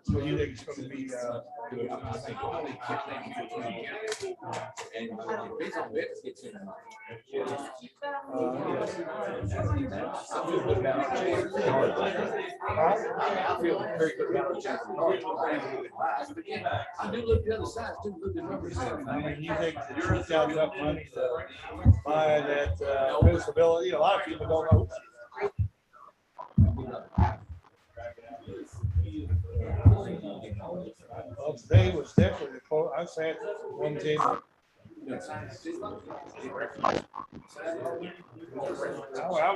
So you think it's going to be? I feel very good about it. I do look the other side too. Look the numbers. I mean, you think you've got enough money to buy that visibility? A lot of people don't know. Well, today was definitely close. I said one team. I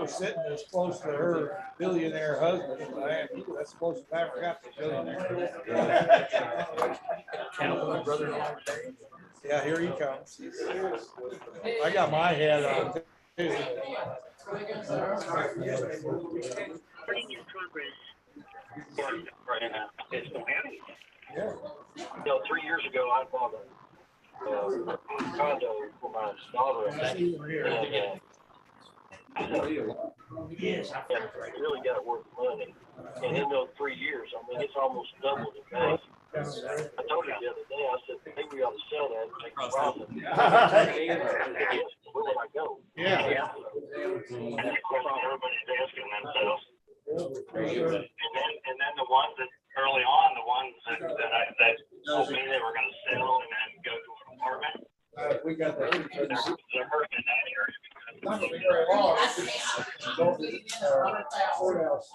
was sitting as close to her billionaire husband as I am. That's close as I ever got to billionaire. Yeah, here he comes. I got my head on too. Yeah. You know, 3 years ago, I bought a condo for my daughter, and yes, I really got to work money. And in those 3 years, I mean, it's almost doubled in value. I told her the other day, I said, maybe we ought to sell that and make a profit. Where would I go? Yeah. And of course, everybody's asking themselves. And then the ones that early on, the ones that told me they were going to sell and then go to an apartment. We got the they're hurting in that area. not going to be very long. Courthouse.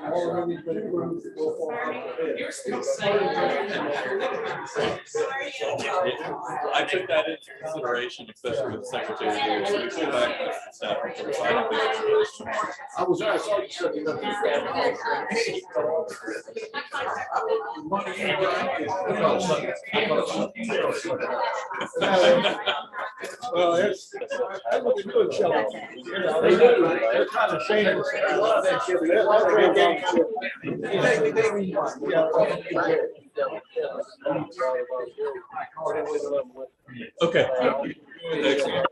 All of these been approved to go forward. You're still saying. I took that into consideration, especially with the secretary here. So we put back the staff report. So I don't think it's really strong. I was there. I saw you shutting up. Well, it's looking good, Shelley. They do. They're kind of famous. I love that shit. They love that game. Okay. Excellent.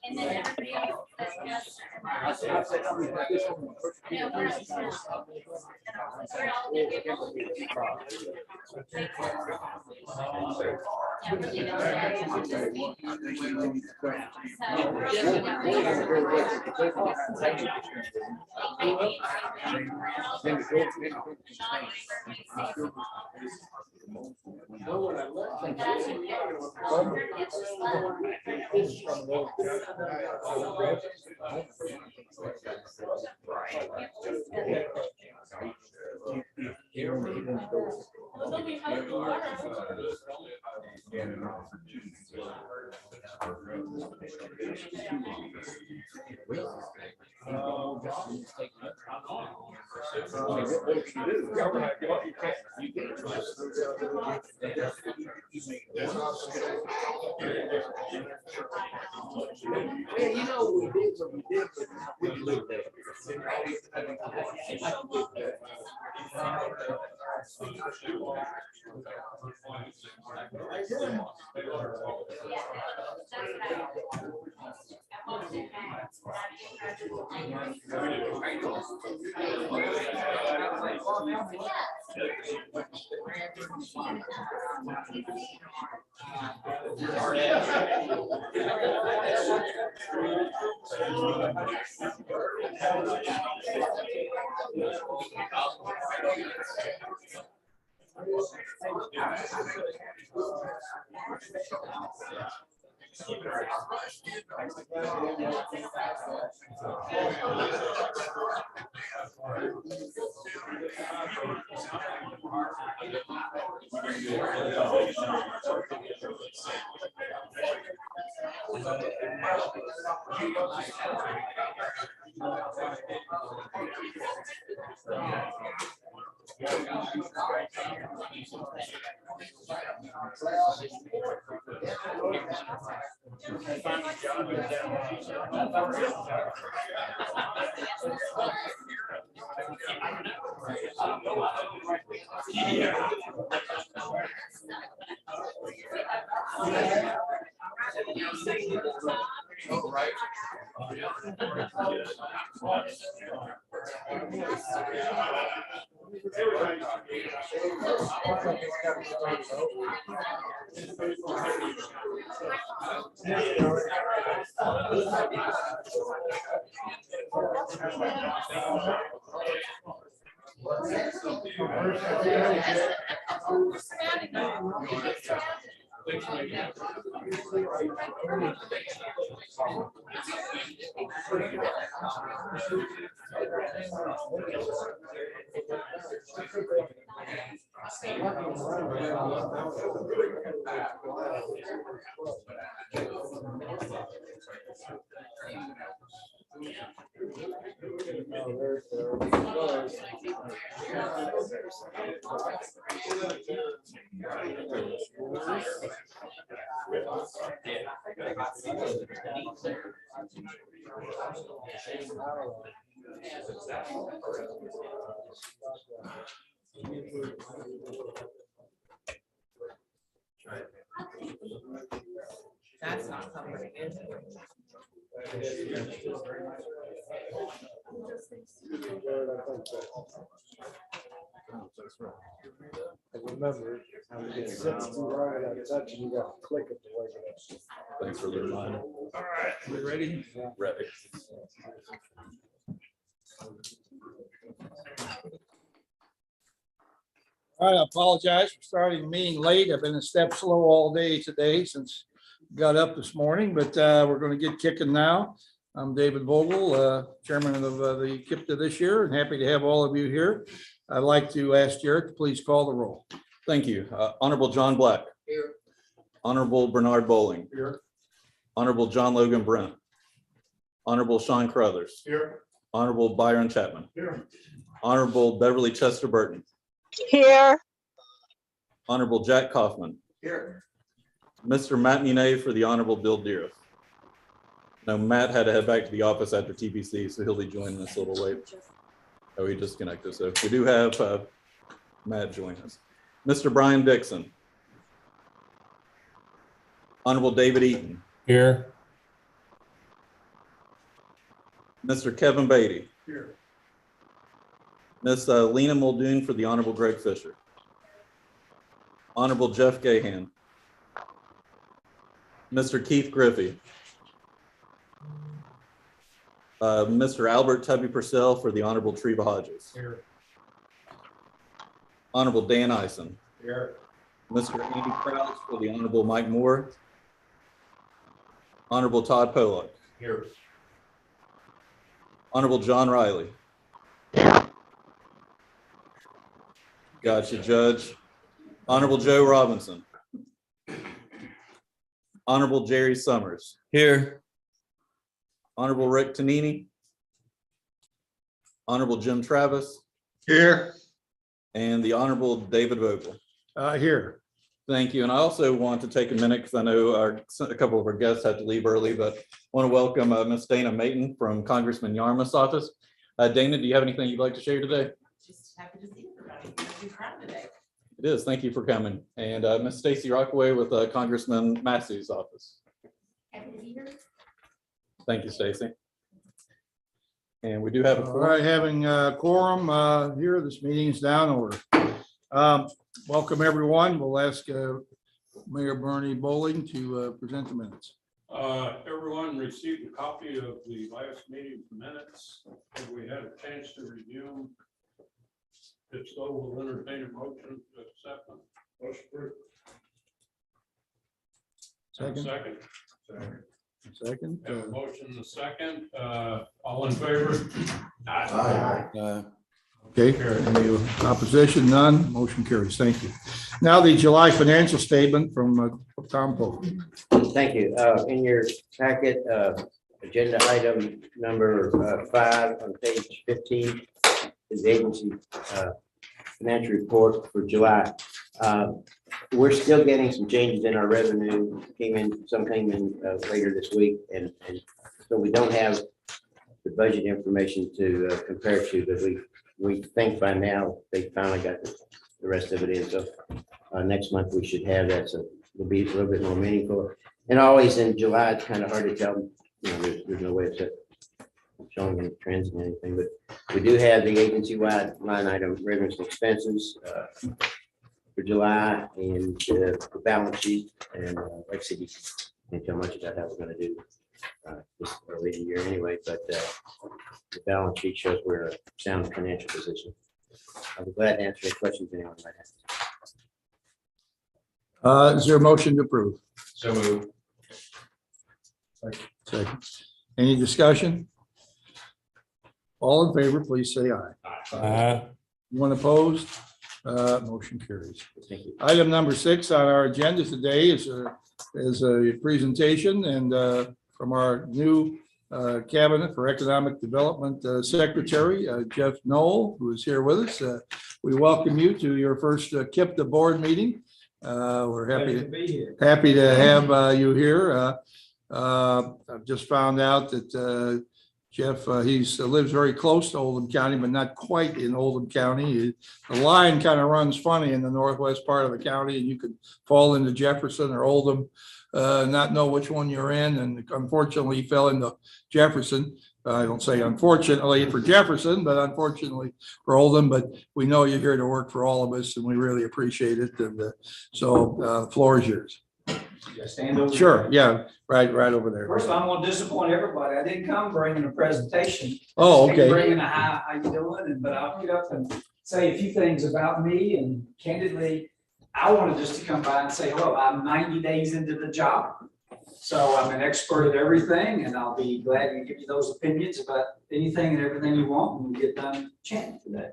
And then everybody else says yes. Yeah, you know, we did what we did, but we lived there. That's not comforting, is it? And remember, it sits too long without touching, you gotta click it to wake it up. Thanks for the reminder. All right, we ready? Ready. All right, I apologize for starting the meeting late. I've been a step slow all day today since got up this morning, but we're going to get kicking now. I'm David Vogel, chairman of the KIPDA this year, and happy to have all of you here. I'd like to ask Jared to please call the roll. Thank you. Honorable John Black. Here. Honorable Bernard Bowling. Here. Honorable John Logan Brent. Honorable Sean Crothers. Here. Honorable Byron Chapman. Here. Honorable Beverly Chester Burton. Here. Honorable Jack Kaufman. Here. Mr. Matt Munay for the Honorable Bill Deere. Now, Matt had to head back to the office after TBC, so he'll be joining us a little late. Oh, he disconnected. So we do have Matt join us. Mr. Brian Dixon. Honorable David Eaton. Here. Mr. Kevin Beatty. Here. Miss Lena Muldoon for the Honorable Greg Fisher. Honorable Jeff Gahan. Mr. Keith Griffey. Mr. Albert Tubby Purcell for the Honorable Treva Hodges. Here. Honorable Dan Ison. Here. Mr. Andy Krause for the Honorable Mike Moore. Honorable Todd Pollock. Here. Honorable John Riley. Gotcha, Judge. Honorable Joe Robinson. Honorable Jerry Summers. Here. Honorable Rick Tanini. Honorable Jim Travis. Here. And the Honorable David Vogel. Here. Thank you. And I also want to take a minute because I know a couple of our guests had to leave early, but I want to welcome Miss Dana Mayton from Congressman Yarmouth's office. Dana, do you have anything you'd like to share today? Just happy to see everybody. Happy crowd today. It is. Thank you for coming. And Miss Stacy Rockaway with Congressman Massey's office. Happy to be here. Thank you, Stacy. And we do have a All quorum. right, having quorum here, this meeting is down order. Welcome, everyone. We'll ask Mayor Bernie Bowling to present the minutes. Everyone received a copy of the last meeting's minutes. Have we had a chance to review them? If so, we'll entertain a motion to accept them. Motion approved. Second. Second. Have a motion and a second. All in favor? Okay, any opposition? None. Motion carries. Thank you. Now the July financial statement from Tom Pope. Thank you. In your packet, agenda item number 5 on page 15 is the agency financial report for July. We're still getting some changes in our revenue. Some came in later this week, and so we don't have the budget information to compare to, but we think by now they finally got the rest of it in. So next month we should have that, so it'll be a little bit more meaningful. And always in July, it's kind of hard to tell, you know, there's no way of showing any trends in anything, but we do have the agency-wide line item revenues and expenses for July and the balance sheet. And like I said, you can't tell much about how we're going to do this early in the year anyway, but the balance sheet shows we're in a sound financial position. I'll be glad to answer any questions anyone might have. Is there a motion to approve? So moved. Second. Any discussion? All in favor, please say aye. One opposed? Motion carries. Thank you. Item number 6 on our agenda today is a presentation and from our new Cabinet for Economic Development Secretary, Jeff Knoll, who is here with us. We welcome you to your first KIPDA board meeting. We're happy to have you here. I've just found out that Jeff, he lives very close to Oldham County, but not quite in Oldham County. The line kind of runs funny in the northwest part of the county, and you could fall into Jefferson or Oldham, not know which one you're in. And unfortunately, he fell into Jefferson. I don't say unfortunately for Jefferson, but unfortunately for Oldham. But we know you're here to work for all of us, and we really appreciate it. And so, floor is yours. Stand over. Sure. Yeah. Right over there. First of all, I'm gonna disappoint everybody. I didn't come bringing a presentation. Oh, okay. Bringing a hi, how you doing? But I'll get up and say a few things about me, and candidly, I wanted just to come by and say hello. I'm 90 days into the job. So I'm an expert at everything, and I'll be glad to give you those opinions about anything and everything you want when we get done chatting today.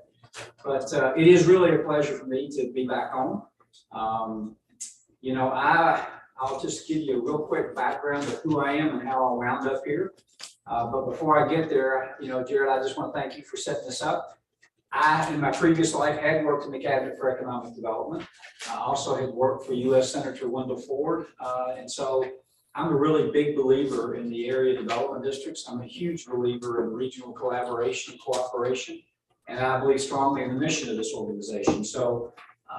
But it is really a pleasure for me to be back home. You know, I'll just give you a real quick background of who I am and how I wound up here. But before I get there, you know, Jared, I just want to thank you for setting this up. I, in my previous life, had worked in the Cabinet for Economic Development. I also had worked for U.S. Senator Wendell Ford. And so I'm a really big believer in the area development districts. I'm a huge believer in regional collaboration and cooperation. And I believe strongly in the mission of this organization. So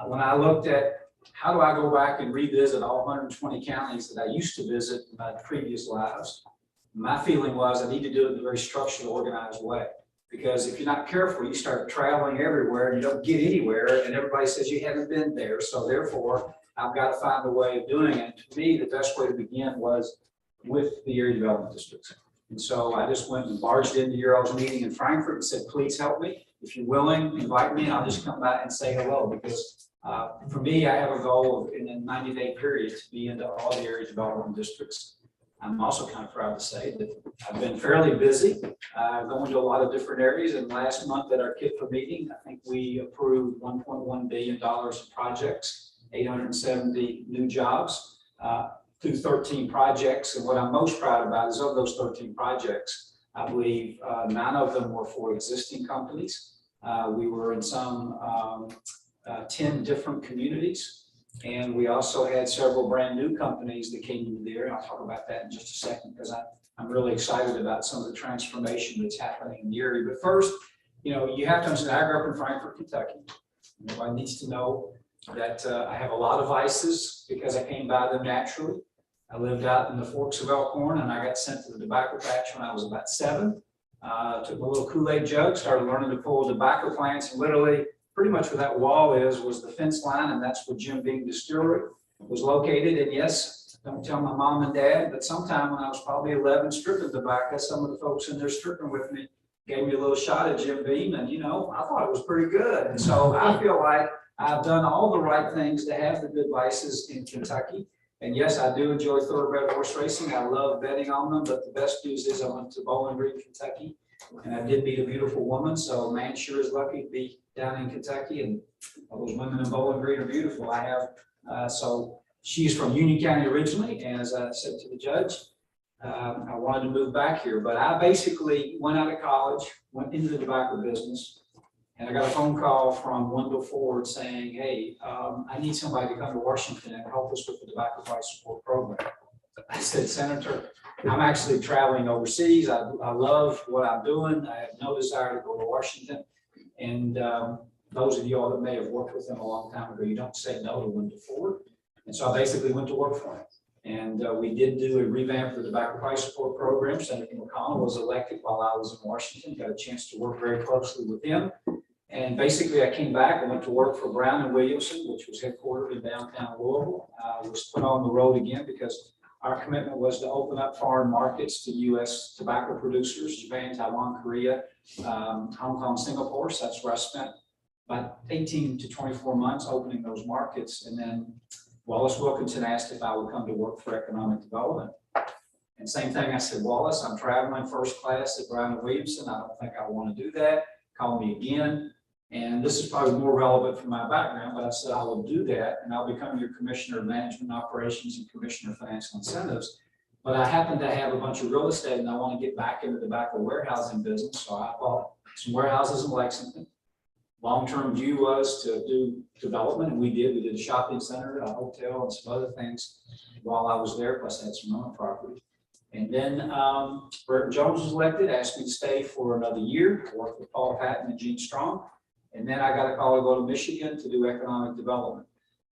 when I looked at how do I go back and revisit all 120 counties that I used to visit in my previous lives? My feeling was I need to do it in a very structured, organized way. Because if you're not careful, you start traveling everywhere and you don't get anywhere, and everybody says you haven't been there. So therefore, I've got to find a way of doing it. To me, the best way to begin was with the area development districts. And so I just went and barged into your all's meeting in Frankfurt and said, please help me. If you're willing, invite me, and I'll just come by and say hello. Because for me, I have a goal of, in a 90-day period, to be into all the area development districts. I'm also kind of proud to say that I've been fairly busy, going to a lot of different areas. And last month at our KIPDA meeting, I think we approved $1.1 billion in projects, 870 new jobs through 13 projects. And what I'm most proud about is of those 13 projects, I believe 9 of them were for existing companies. We were in some 10 different communities. And we also had several brand new companies that came into the area. I'll talk about that in just a second because I'm really excited about some of the transformation that's happening in the area. But first, you know, you have to understand, I grew up in Frankfort, Kentucky. Everybody needs to know that I have a lot of vices because I came by them naturally. I lived out in the Forks of Elkhorn, and I got sent to the tobacco patch when I was about 7. Took my little Kool-Aid jug, started learning to pull tobacco plants, and literally pretty much where that wall was the fence line, and that's where Jim Beam Distillery was located. And yes, don't tell my mom and dad, but sometime when I was probably 11 stripping tobacco, some of the folks in there stripping with me gave me a little shot at Jim Beam, and you know, I thought it was pretty good. And so I feel like I've done all the right things to have the good vices in Kentucky. And yes, I do enjoy thoroughbred horse racing. I love betting on them, but the best news is I went to Bowling Green, Kentucky, and I did meet a beautiful woman. So man sure is lucky to be down in Kentucky, and all those women in Bowling Green are beautiful. I have, so she's from Union County originally, and as I said to the judge, I wanted to move back here, but I basically went out of college, went into the tobacco business, and I got a phone call from Wendell Ford saying, hey, I need somebody to come to Washington and help us with the tobacco price support program. I said, Senator, I'm actually traveling overseas. I love what I'm doing. I have no desire to go to Washington. And those of you all that may have worked with him a long time ago, you don't say no to Wendell Ford. And so I basically went to work for him. And we did do a revamp of the tobacco price support program. Senator McConnell was elected while I was in Washington, got a chance to work very closely with him. And basically I came back and went to work for Brown and Williamson, which was headquartered in downtown Louisville. Was put on the road again because our commitment was to open up foreign markets to U.S. tobacco producers, Japan, Taiwan, Korea, Hong Kong, Singapore. So that's where I spent about 18 to 24 months opening those markets. And then Wallace Wilkinson asked if I would come to work for economic development. And same thing, I said, Wallace, I'm traveling first class at Brown and Williamson. I don't think I want to do that. Call me again. And this is probably more relevant for my background, but I said, I will do that. And I'll become your Commissioner of Management Operations and Commissioner of Financial Incentives. But I happen to have a bunch of real estate and I want to get back into the tobacco warehousing business. So I bought some warehouses in Lexington. Long-term view was to do development, and we did. We did a shopping center, a hotel, and some other things while I was there, plus I had some rental property. And then Burton Jones was elected, asked me to stay for another year, work with Paul Patton and Gene Strong. And then I got a call to go to Michigan to do economic development.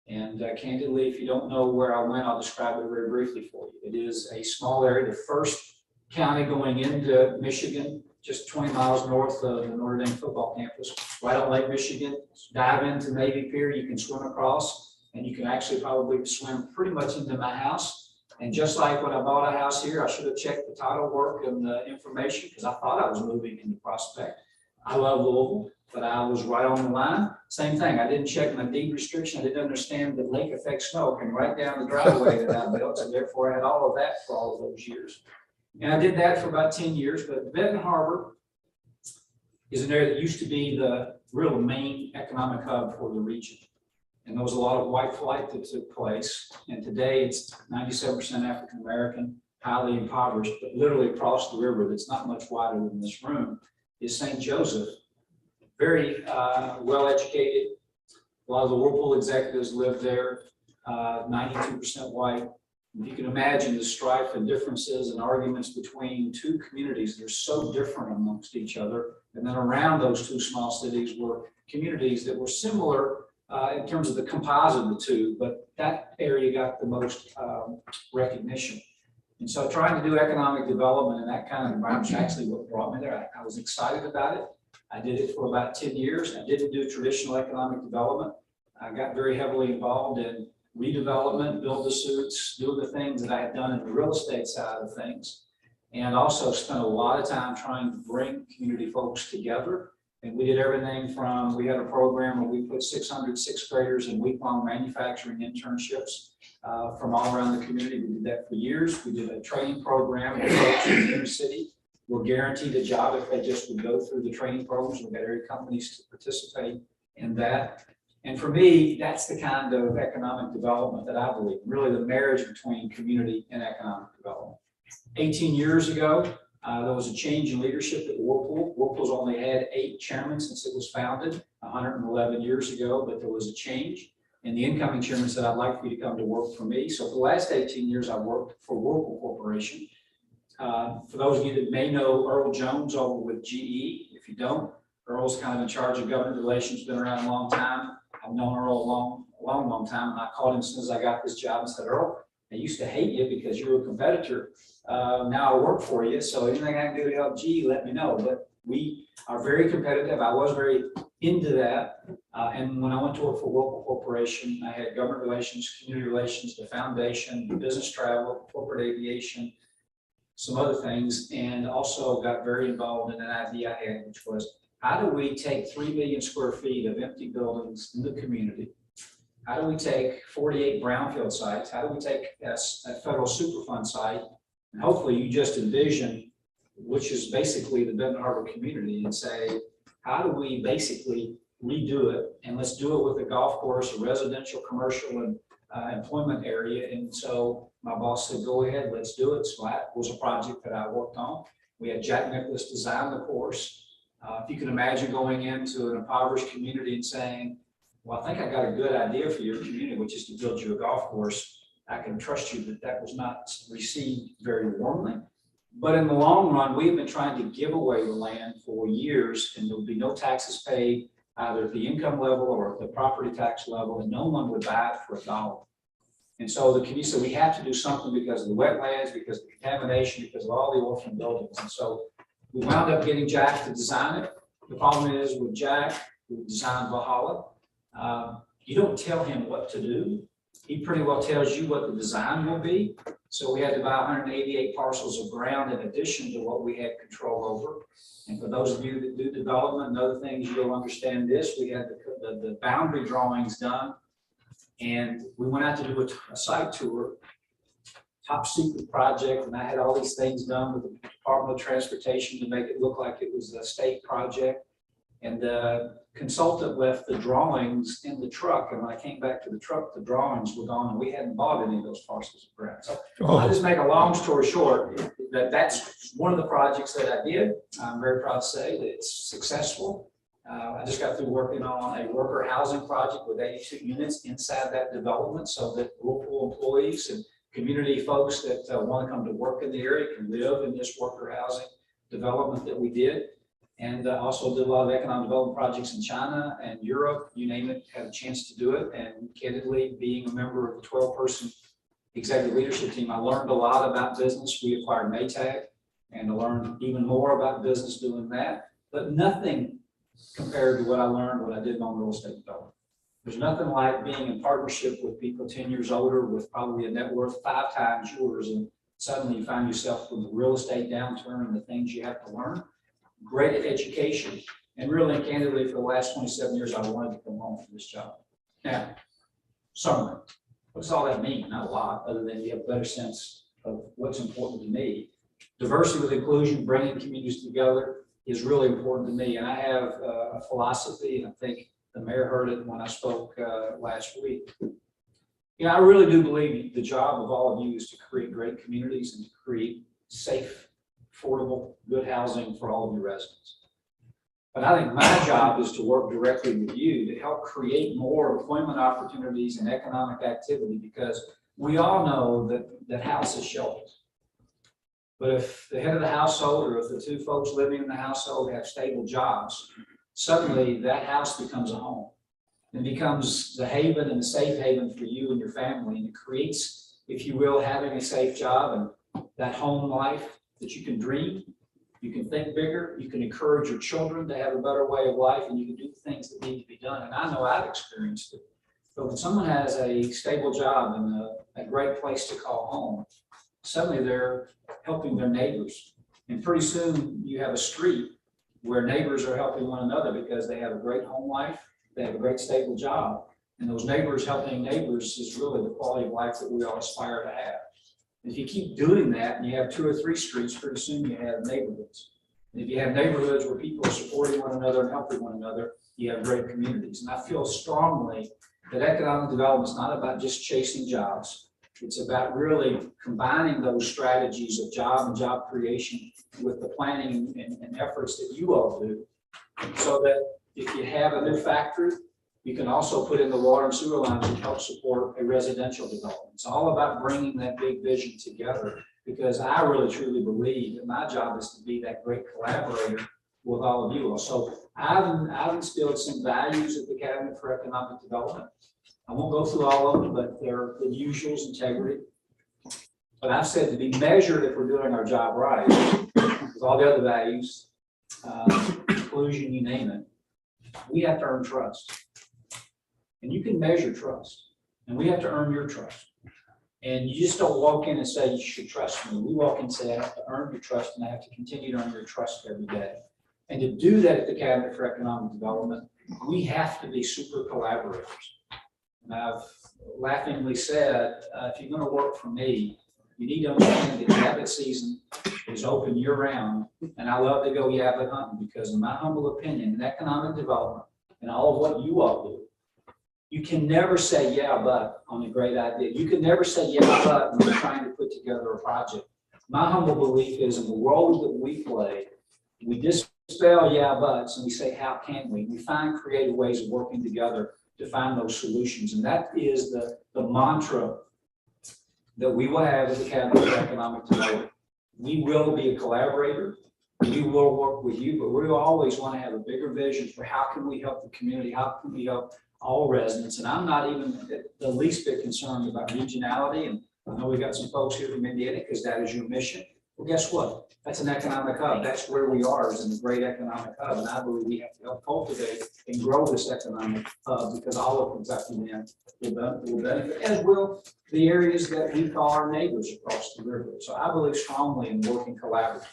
And candidly, if you don't know where I went, I'll describe it very briefly for you. It is a small area, the first county going into Michigan, just 20 miles north of the Notre Dame football campus, right on Lake Michigan. Dive into Navy Pier, you can swim across, and you can actually probably swim pretty much into my house. And just like when I bought a house here, I should have checked the title work and the information because I thought I was moving into Prospect. I love Louisville, but I was right on the line. Same thing, I didn't check my deed restriction. I didn't understand that lake effect snow came right down the driveway that I built. So therefore I had all of that for all of those years. And I did that for about 10 years, but Benton Harbor is an area that used to be the real main economic hub for the region. And there was a lot of white flight that took place. And today it's 97% African-American, highly impoverished, but literally across the river that's not much wider than this room is St. Joseph. Very well-educated. A lot of the Whirlpool executives live there, 92% white. You can imagine the strife and differences and arguments between two communities that are so different amongst each other. And then around those two small cities were communities that were similar in terms of the composite of the two, but that area got the most recognition. And so trying to do economic development in that kind of environment is actually what brought me there. I was excited about it. I did it for about 10 years. I didn't do traditional economic development. I got very heavily involved in redevelopment, build-to-suits, doing the things that I had done in the real estate side of things. And also spent a lot of time trying to bring community folks together. And we did everything from, we had a program where we put 600 sixth graders in week-long manufacturing internships from all around the community. We did that for years. We did a training program in the inner city. We're guaranteed a job if they just would go through the training programs. We've got every companies to participate in that. And for me, that's the kind of economic development that I believe, really the marriage between community and economic development. 18 years ago, there was a change in leadership at Whirlpool. Whirlpool's only had 8 chairmen since it was founded 111 years ago, but there was a change. And the incoming chairman said, I'd like for you to come to work for me. So for the last 18 years, I worked for Whirlpool Corporation. For those of you that may know Earl Jones over with GE, if you don't, Earl's kind of in charge of government relations, been around a long time. I've known Earl a long time. And I called him as soon as I got this job and said, Earl, I used to hate you because you were a competitor. Now I work for you. So anything I can do to help GE, let me know. But we are very competitive. I was very into that. And when I went to work for Whirlpool Corporation, I had government relations, community relations, the foundation, business travel, corporate aviation, some other things, and also got very involved in an idea I had, which was, how do we take 3 million square feet of empty buildings in the community? How do we take 48 brownfield sites? How do we take a federal Superfund site? And hopefully you just envision, which is basically the Benton Harbor community, and say, how do we basically redo it? And let's do it with a golf course, a residential, commercial, and employment area. And so my boss said, go ahead, let's do it. So that was a project that I worked on. We had Jack Nicklaus design the course. If you can imagine going into an impoverished community and saying, well, I think I got a good idea for your community, which is to build you a golf course. I can trust you that that was not received very warmly. But in the long run, we've been trying to give away the land for years, and there'll be no taxes paid either at the income level or at the property tax level, and no one would buy it for $1. And so the community said, we have to do something because of the wetlands, because of the contamination, because of all the orphan buildings. And so we wound up getting Jack to design it. The problem is with Jack, who designed Valhalla, you don't tell him what to do. He pretty well tells you what the design will be. So we had to buy 188 parcels of ground in addition to what we had control over. And for those of you that do development and other things, you'll understand this. We had the boundary drawings done. And we went out to do a site tour, top secret project. And I had all these things done with the Department of Transportation to make it look like it was a state project. And the consultant left the drawings in the truck. And when I came back to the truck, the drawings were gone and we hadn't bought any of those parcels of ground. So I'll just make a long story short, that's one of the projects that I did. I'm very proud to say that it's successful. I just got through working on a worker housing project with 82 units inside that development so that local employees and community folks that want to come to work in the area can live in this worker housing development that we did. And also did a lot of economic development projects in China and Europe, you name it, had a chance to do it. And candidly, being a member of the 12-person executive leadership team, I learned a lot about business. We acquired Maytag and I learned even more about business doing that, but nothing compared to what I learned when I did on real estate development. There's nothing like being in partnership with people 10 years older with probably a net worth 5 times yours. And suddenly you find yourself with the real estate downturn and the things you have to learn. Great education, and really candidly for the last 27 years, I wanted to come home for this job. Now, summary, what does all that mean? Not a lot, other than you have a better sense of what's important to me. Diversity with inclusion, bringing communities together is really important to me. And I have a philosophy, and I think the mayor heard it when I spoke last week. You know, I really do believe the job of all of you is to create great communities and to create safe, affordable, good housing for all of your residents. But I think my job is to work directly with you to help create more employment opportunities and economic activity, because we all know that house is shelter. But if the head of the household or if the 2 folks living in the household have stable jobs, suddenly that house becomes a home. It becomes the haven and the safe haven for you and your family. And it creates, if you will, having a safe job and that home life that you can dream, you can think bigger, you can encourage your children to have a better way of life, and you can do things that need to be done. And I know I've experienced it. But when someone has a stable job and a great place to call home, suddenly they're helping their neighbors. And pretty soon you have a street where neighbors are helping one another because they have a great home life, they have a great stable job. And those neighbors helping neighbors is really the quality of life that we all aspire to have. If you keep doing that and you have 2 or 3 streets, pretty soon you have neighborhoods. And if you have neighborhoods where people are supporting one another and helping one another, you have great communities. And I feel strongly that economic development is not about just chasing jobs. It's about really combining those strategies of job and job creation with the planning and efforts that you all do, so that if you have a new factory, you can also put in the water and sewer lines and help support a residential development. It's all about bringing that big vision together, because I really truly believe that my job is to be that great collaborator with all of you. So I've instilled some values at the Cabinet for Economic Development. I won't go through all of them, but they're the usuals: integrity. But I've said to be measured if we're doing our job right, with all the other values, inclusion, you name it, we have to earn trust. And you can measure trust, and we have to earn your trust. And you just don't walk in and say, you should trust me. We walk in and say, I have to earn your trust, and I have to continue to earn your trust every day. And to do that at the Cabinet for Economic Development, we have to be super collaborators. And I've laughingly said, if you're going to work for me, you need to understand that yabbit season is open year round. And I love to go yabbit hunting, because in my humble opinion, in economic development and all of what you all do, you can never say, yeah, but on a great idea. You can never say, yeah, but when you're trying to put together a project. My humble belief is, in the world that we play, we dispel yeah, buts, and we say, how can we? We find creative ways of working together to find those solutions. And that is the mantra that we will have with the Cabinet for Economic Development. We will be a collaborator. We will work with you, but we always want to have a bigger vision for how can we help the community? How can we help all residents? And I'm not even the least bit concerned about regionality. And I know we got some folks here from Indiana because that is your mission. Well, guess what? That's an economic hub. That's where we are, is in the great economic hub. And I believe we have to help cultivate and grow this economic hub because all of Kentucky then will benefit, as will the areas that we call our neighbors across the river. So I believe strongly in working collaboratively,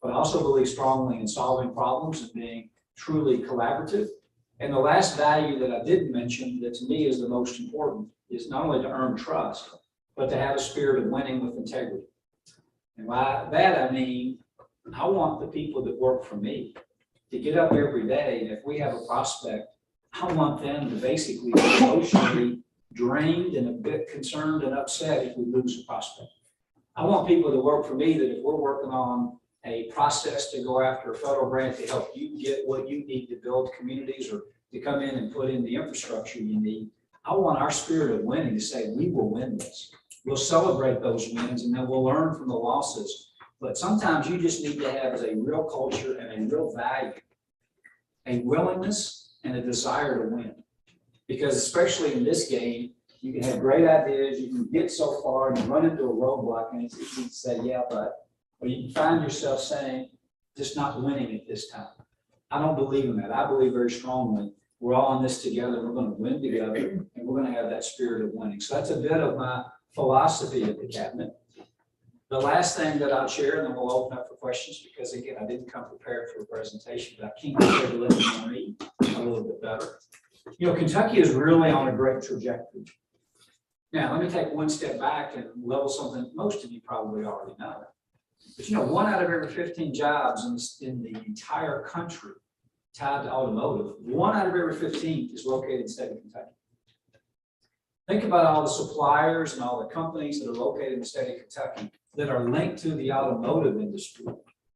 but I also believe strongly in solving problems and being truly collaborative. And the last value that I didn't mention that to me is the most important is not only to earn trust, but to have a spirit of winning with integrity. And by that, I mean, I want the people that work for me to get up every day. And if we have a prospect, I want them to basically be emotionally drained and a bit concerned and upset if we lose a prospect. I want people to work for me that if we're working on a process to go after a federal grant to help you get what you need to build communities or to come in and put in the infrastructure you need, I want our spirit of winning to say, we will win this. We'll celebrate those wins and then we'll learn from the losses. But sometimes you just need to have a real culture and a real value, a willingness and a desire to win. Because especially in this game, you can have great ideas, you can get so far and run into a roadblock and it's easy to say, yeah, but, or you can find yourself saying, just not winning at this time. I don't believe in that. I believe very strongly we're all in this together. We're going to win together and we're going to have that spirit of winning. So that's a bit of my philosophy of the cabinet. The last thing that I'll share, and then we'll open up for questions, because again, I didn't come prepared for a presentation, but I came prepared to let you know me a little bit better. You know, Kentucky is really on a great trajectory. Now, let me take one step back and level something most of you probably already know. But you know, 1 out of every 15 jobs in the entire country tied to automotive, 1 out of every 15 is located in the state of Kentucky. Think about all the suppliers and all the companies that are located in the state of Kentucky that are linked to the automotive industry.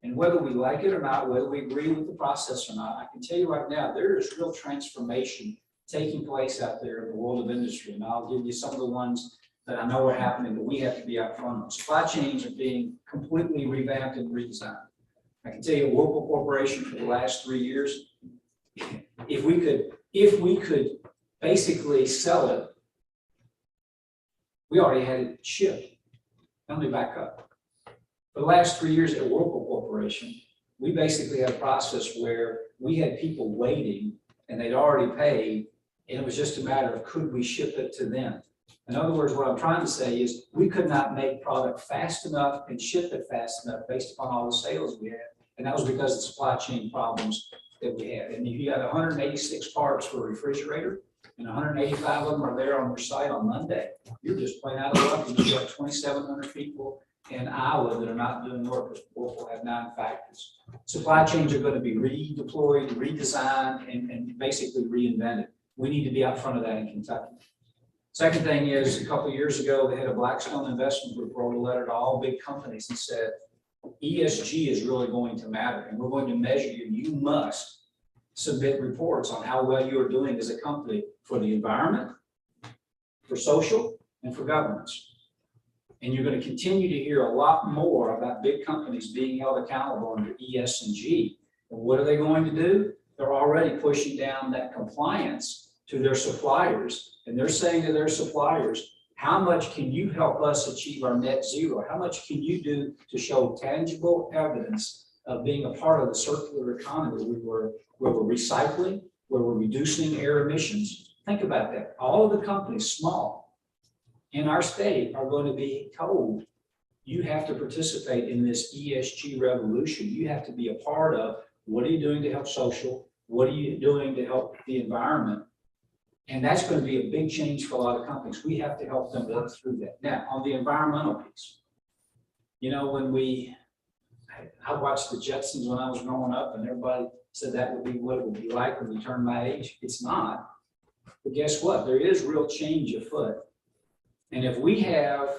And whether we like it or not, whether we agree with the process or not, I can tell you right now, there is real transformation taking place out there in the world of industry. And I'll give you some of the ones that I know are happening that we have to be out front of. Supply chains are being completely revamped and redesigned. I can tell you, Whirlpool Corporation for the last 3 years, if we could basically sell it, we already had it shipped. Let me back up. For the last 3 years at Whirlpool Corporation, we basically had a process where we had people waiting and they'd already paid, and it was just a matter of could we ship it to them. In other words, what I'm trying to say is we could not make product fast enough and ship it fast enough based upon all the sales we had. And that was because of the supply chain problems that we had. And if you got 186 parts for a refrigerator, and 185 of them are there on your site on Monday, you're just plain out of luck. And you got 2,700 people in Iowa that are not doing work because Whirlpool have 9 factories. Supply chains are going to be redeployed, redesigned, and basically reinvented. We need to be out front of that in Kentucky. Second thing is, a couple of years ago, they had a Blackstone investment group wrote a letter to all big companies and said, ESG is really going to matter, and we're going to measure you. You must submit reports on how well you are doing as a company for the environment, for social, and for governance. And you're going to continue to hear a lot more about big companies being held accountable under ESG. And what are they going to do? They're already pushing down that compliance to their suppliers. And they're saying to their suppliers, how much can you help us achieve our net zero? How much can you do to show tangible evidence of being a part of the circular economy where we're recycling, where we're reducing air emissions? Think about that. All of the companies, small, in our state are going to be told, you have to participate in this ESG revolution. You have to be a part of what are you doing to help social? What are you doing to help the environment? And that's going to be a big change for a lot of companies. We have to help them work through that. Now, on the environmental piece, you know, when I watched the Jetsons when I was growing up, and everybody said that would be what it would be like when we turn my age. It's not. But guess what? There is real change afoot. And if we have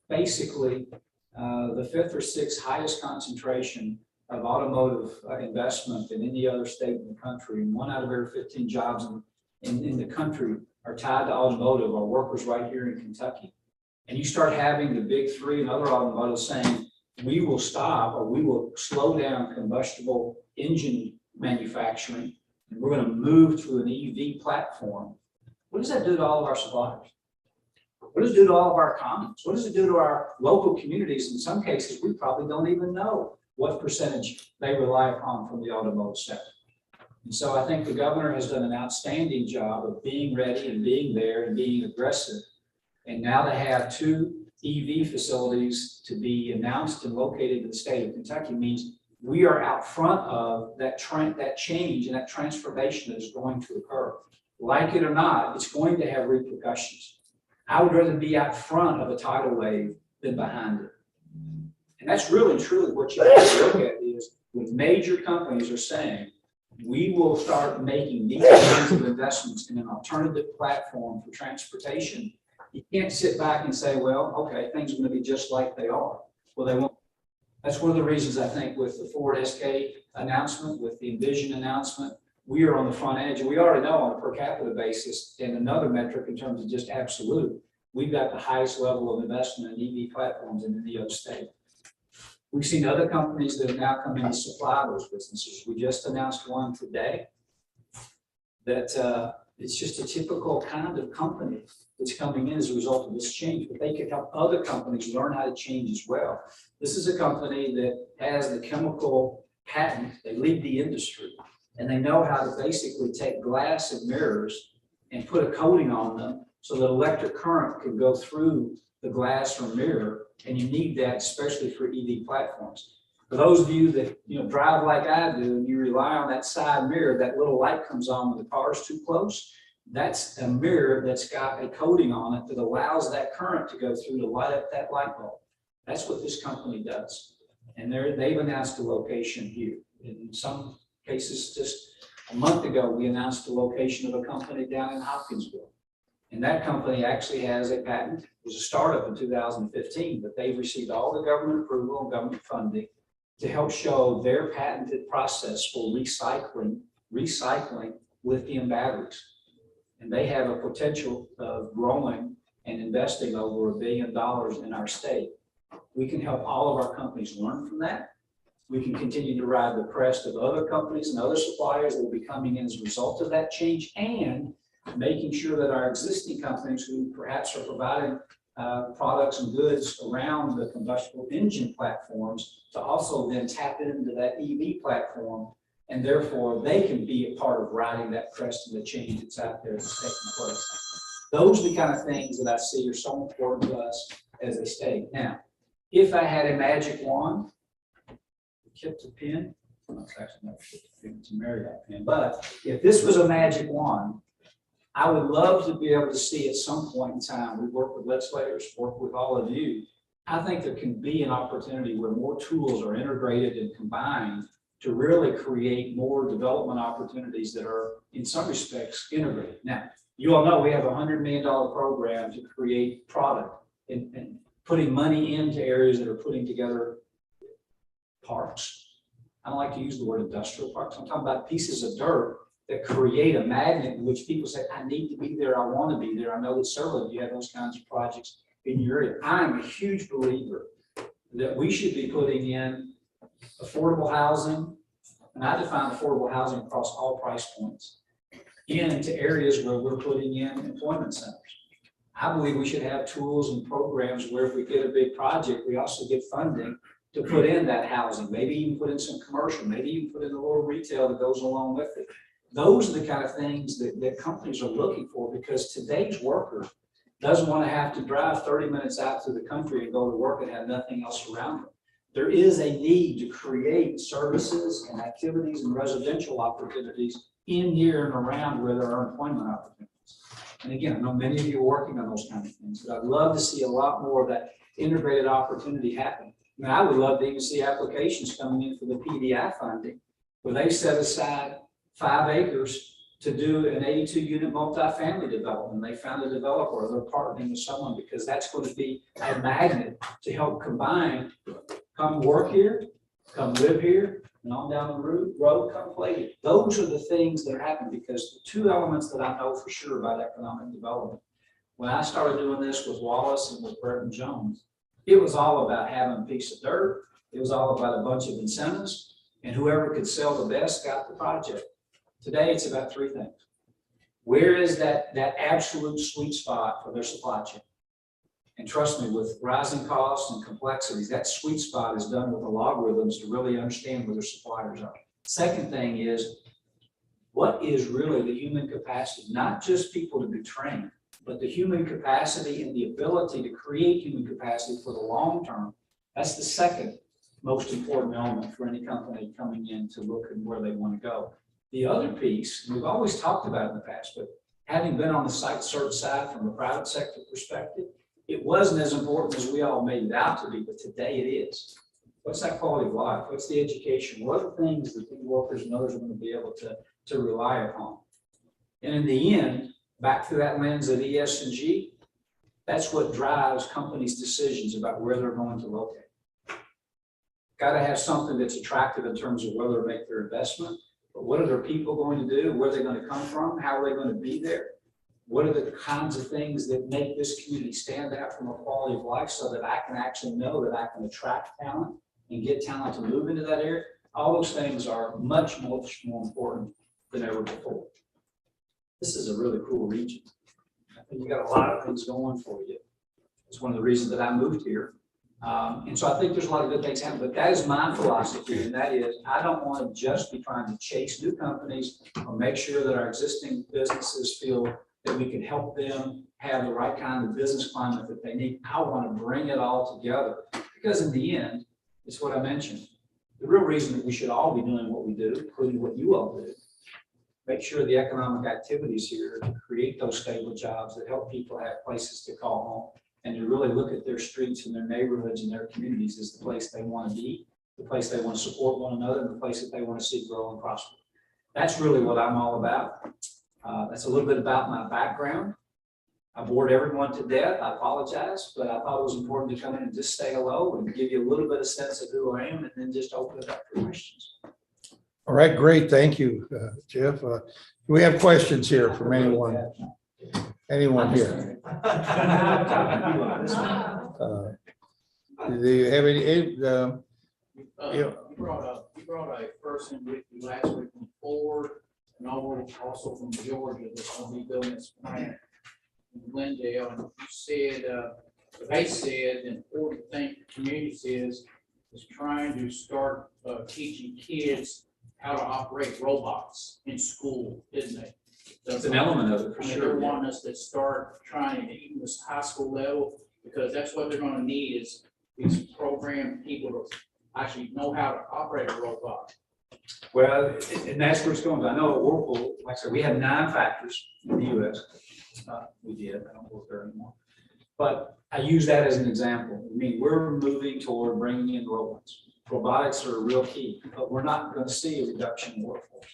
basically the 5th or 6th highest concentration of automotive investment in any other state in the country, and 1 out of every 15 jobs in the country are tied to automotive, our workers right here in Kentucky, and you start having the big three and other automobiles saying, we will stop or we will slow down combustible engine manufacturing, and we're going to move to an EV platform, what does that do to all of our suppliers? What does it do to all of our economies? What does it do to our local communities? In some cases, we probably don't even know what percentage they rely upon from the automotive sector. And so I think the governor has done an outstanding job of being ready and being there and being aggressive. And now to have 2 EV facilities to be announced and located in the state of Kentucky means we are out front of that trend, that change and that transformation that is going to occur. Like it or not, it's going to have repercussions. I would rather be out front of a tidal wave than behind it. And that's really truly what you have to look at is when major companies are saying, we will start making these kinds of investments in an alternative platform for transportation. You can't sit back and say, well, okay, things are going to be just like they are. Well, they won't. That's one of the reasons I think with the Ford SK announcement, with the Envision announcement, we are on the front edge. And we already know on a per capita basis and another metric in terms of just absolute, we've got the highest level of investment in EV platforms in the NEO state. We've seen other companies that have now come in to supply those businesses. We just announced one today that it's just a typical kind of company that's coming in as a result of this change, but they could help other companies learn how to change as well. This is a company that has the chemical patent. They lead the industry, and they know how to basically take glass and mirrors and put a coating on them so that electric current can go through the glass or mirror, and you need that especially for EV platforms. For those of you that drive like I do, and you rely on that side mirror, that little light comes on when the car's too close. That's a mirror that's got a coating on it that allows that current to go through to light up that light bulb. That's what this company does. And they've announced a location here. In some cases, just a month ago, we announced the location of a company down in Hopkinsville. And that company actually has a patent. It was a startup in 2015, but they've received all the government approval and government funding to help show their patented process for recycling lithium batteries. And they have a potential of growing and investing over $1 billion in our state. We can help all of our companies learn from that. We can continue to ride the crest of other companies and other suppliers that will be coming in as a result of that change, and making sure that our existing companies who perhaps are providing products and goods around the combustible engine platforms to also then tap into that EV platform, and therefore they can be a part of riding that crest of the change that's out there that's taking place. Those are the kind of things that I see are so important to us as a state. Now, if I had a magic wand, KIPDA pen, well, it's actually not KIPDA pen, it's a Marriott pen, but if this was a magic wand, I would love to be able to see at some point in time, we work with legislators, work with all of you. I think there can be an opportunity where more tools are integrated and combined to really create more development opportunities that are, in some respects, integrated. Now, you all know we have a $100 million program to create product and putting money into areas that are putting together parks. I don't like to use the word industrial parks. I'm talking about pieces of dirt that create a magnet in which people say, I need to be there, I want to be there. I know that several of you have those kinds of projects in your area. I'm a huge believer that we should be putting in affordable housing, and I define affordable housing across all price points, into areas where we're putting in employment centers. I believe we should have tools and programs where if we get a big project, we also get funding to put in that housing, maybe even put in some commercial, maybe even put in a little retail that goes along with it. Those are the kind of things that companies are looking for, because today's worker doesn't want to have to drive 30 minutes out through the country and go to work and have nothing else around them. There is a need to create services and activities and residential opportunities in, near, and around where there are employment opportunities. And again, I know many of you are working on those kind of things, but I'd love to see a lot more of that integrated opportunity happen. I mean, I would love to even see applications coming in for the PDI funding, where they set aside 5 acres to do an 82-unit multifamily development. They found a developer, or they're partnering with someone, because that's going to be a magnet to help combine, come work here, come live here, and on down the road, come play here. Those are the things that are happening, because the 2 elements that I know for sure about economic development when I started doing this with Wallace and with Burton Jones, it was all about having a piece of dirt. It was all about a bunch of incentives, and whoever could sell the best got the project. Today, it's about three things. Where is that absolute sweet spot for their supply chain? And trust me, with rising costs and complexities, that sweet spot is done with the logarithms to really understand where their suppliers are. Second thing is, what is really the human capacity, not just people to be trained, but the human capacity and the ability to create human capacity for the long term. That's the second most important element for any company coming in to look at where they want to go. The other piece, we've always talked about it in the past, but having been on the site search side from the private sector perspective, it wasn't as important as we all made it out to be, but today it is. What's that quality of life? What's the education? What are the things that the workers and others are going to be able to rely upon? And in the end, back through that lens of ESG, that's what drives companies' decisions about where they're going to locate. Got to have something that's attractive in terms of whether to make their investment, but what are their people going to do? Where are they going to come from? How are they going to be there? What are the kinds of things that make this community stand out from a quality of life so that I can actually know that I can attract talent and get talent to move into that area? All those things are much more important than ever before. This is a really cool region. I think you got a lot of things going for you. It's one of the reasons that I moved here. And so I think there's a lot of good things happening, but that is my philosophy, and that is I don't want to just be trying to chase new companies or make sure that our existing businesses feel that we can help them have the right kind of business climate that they need. I want to bring it all together, because in the end, it's what I mentioned. The real reason that we should all be doing what we do, including what you all do, make sure the economic activities here to create those stable jobs that help people have places to call home, and to really look at their streets and their neighborhoods and their communities as the place they want to be, the place they want to support one another, and the place that they want to see grow and prosper. That's really what I'm all about. That's a little bit about my background. I bored everyone to death. I apologize, but I thought it was important to come in and just say hello and give you a little bit of sense of who I am, and then just open it up for questions. All right, great. Thank you, Jeff. Do we have questions here from anyone? Anyone here? Do you have any, You brought a person with you last week from Ford and also from Georgia that's going to be building this plant in Glendale. And you said, they said the important thing the community is trying to start teaching kids how to operate robots in school, didn't they? That's an element of it for They're sure. wanting us to start trying to even this high school level, because that's what they're gonna need is these programmed people to actually know how to operate a robot. Well, and that's where it's going. I know at Whirlpool, like I said, we have 9 factories in the US. We did, I don't work there anymore. But I use that as an example. I mean, we're moving toward bringing in robots. Robotics are a real key, but we're not going to see a reduction in workforce.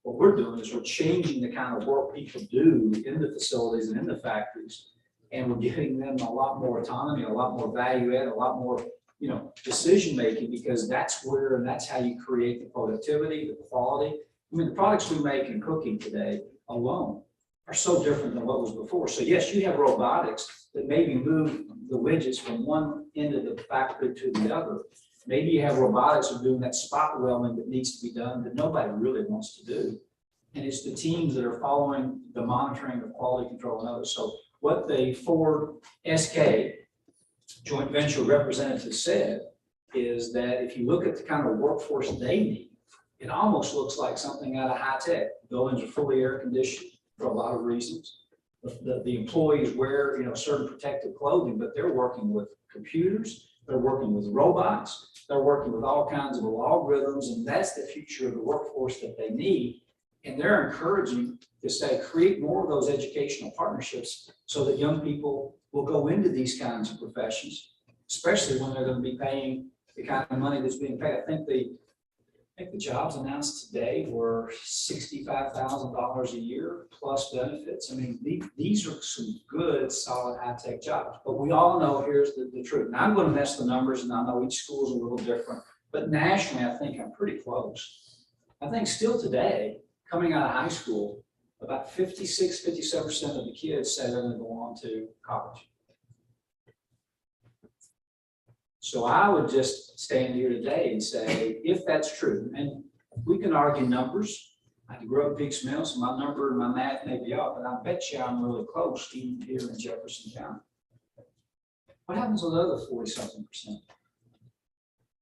What we're doing is we're changing the kind of work people do in the facilities and in the factories, and we're giving them a lot more autonomy, a lot more value add, a lot more, decision making, because that's where, and that's how you create the productivity, the quality. I mean, the products we make in cooking today alone are so different than what was before. So yes, you have robotics that maybe move the widgets from one end of the factory to the other. Maybe you have robotics that are doing that spot welding that needs to be done that nobody really wants to do. And it's the teams that are following the monitoring of quality control and others. So what the Ford SK joint venture representative said is that if you look at the kind of workforce they need, it almost looks like something out of high tech. Buildings are fully air conditioned for a lot of reasons. The employees wear, certain protective clothing, but they're working with computers. They're working with robots. They're working with all kinds of algorithms, and that's the future of the workforce that they need. And they're encouraging to say, create more of those educational partnerships so that young people will go into these kinds of professions, especially when they're going to be paying the kind of money that's being paid. I think the jobs announced today were $65,000 a year plus benefits. I mean, these are some good, solid high-tech jobs. But we all know here's the truth. And I'm going to mess the numbers, and I know each school is a little different. But nationally, I think I'm pretty close. I think still today, coming out of high school, about 57% of the kids say they're going to go on to college. So I would just stand here today and say, if that's true, and we can argue numbers. I grew up in Peaks Mill, so my number and my math may be off, but I bet you I'm really close, even here in Jefferson County. What happens with the other 40-something%?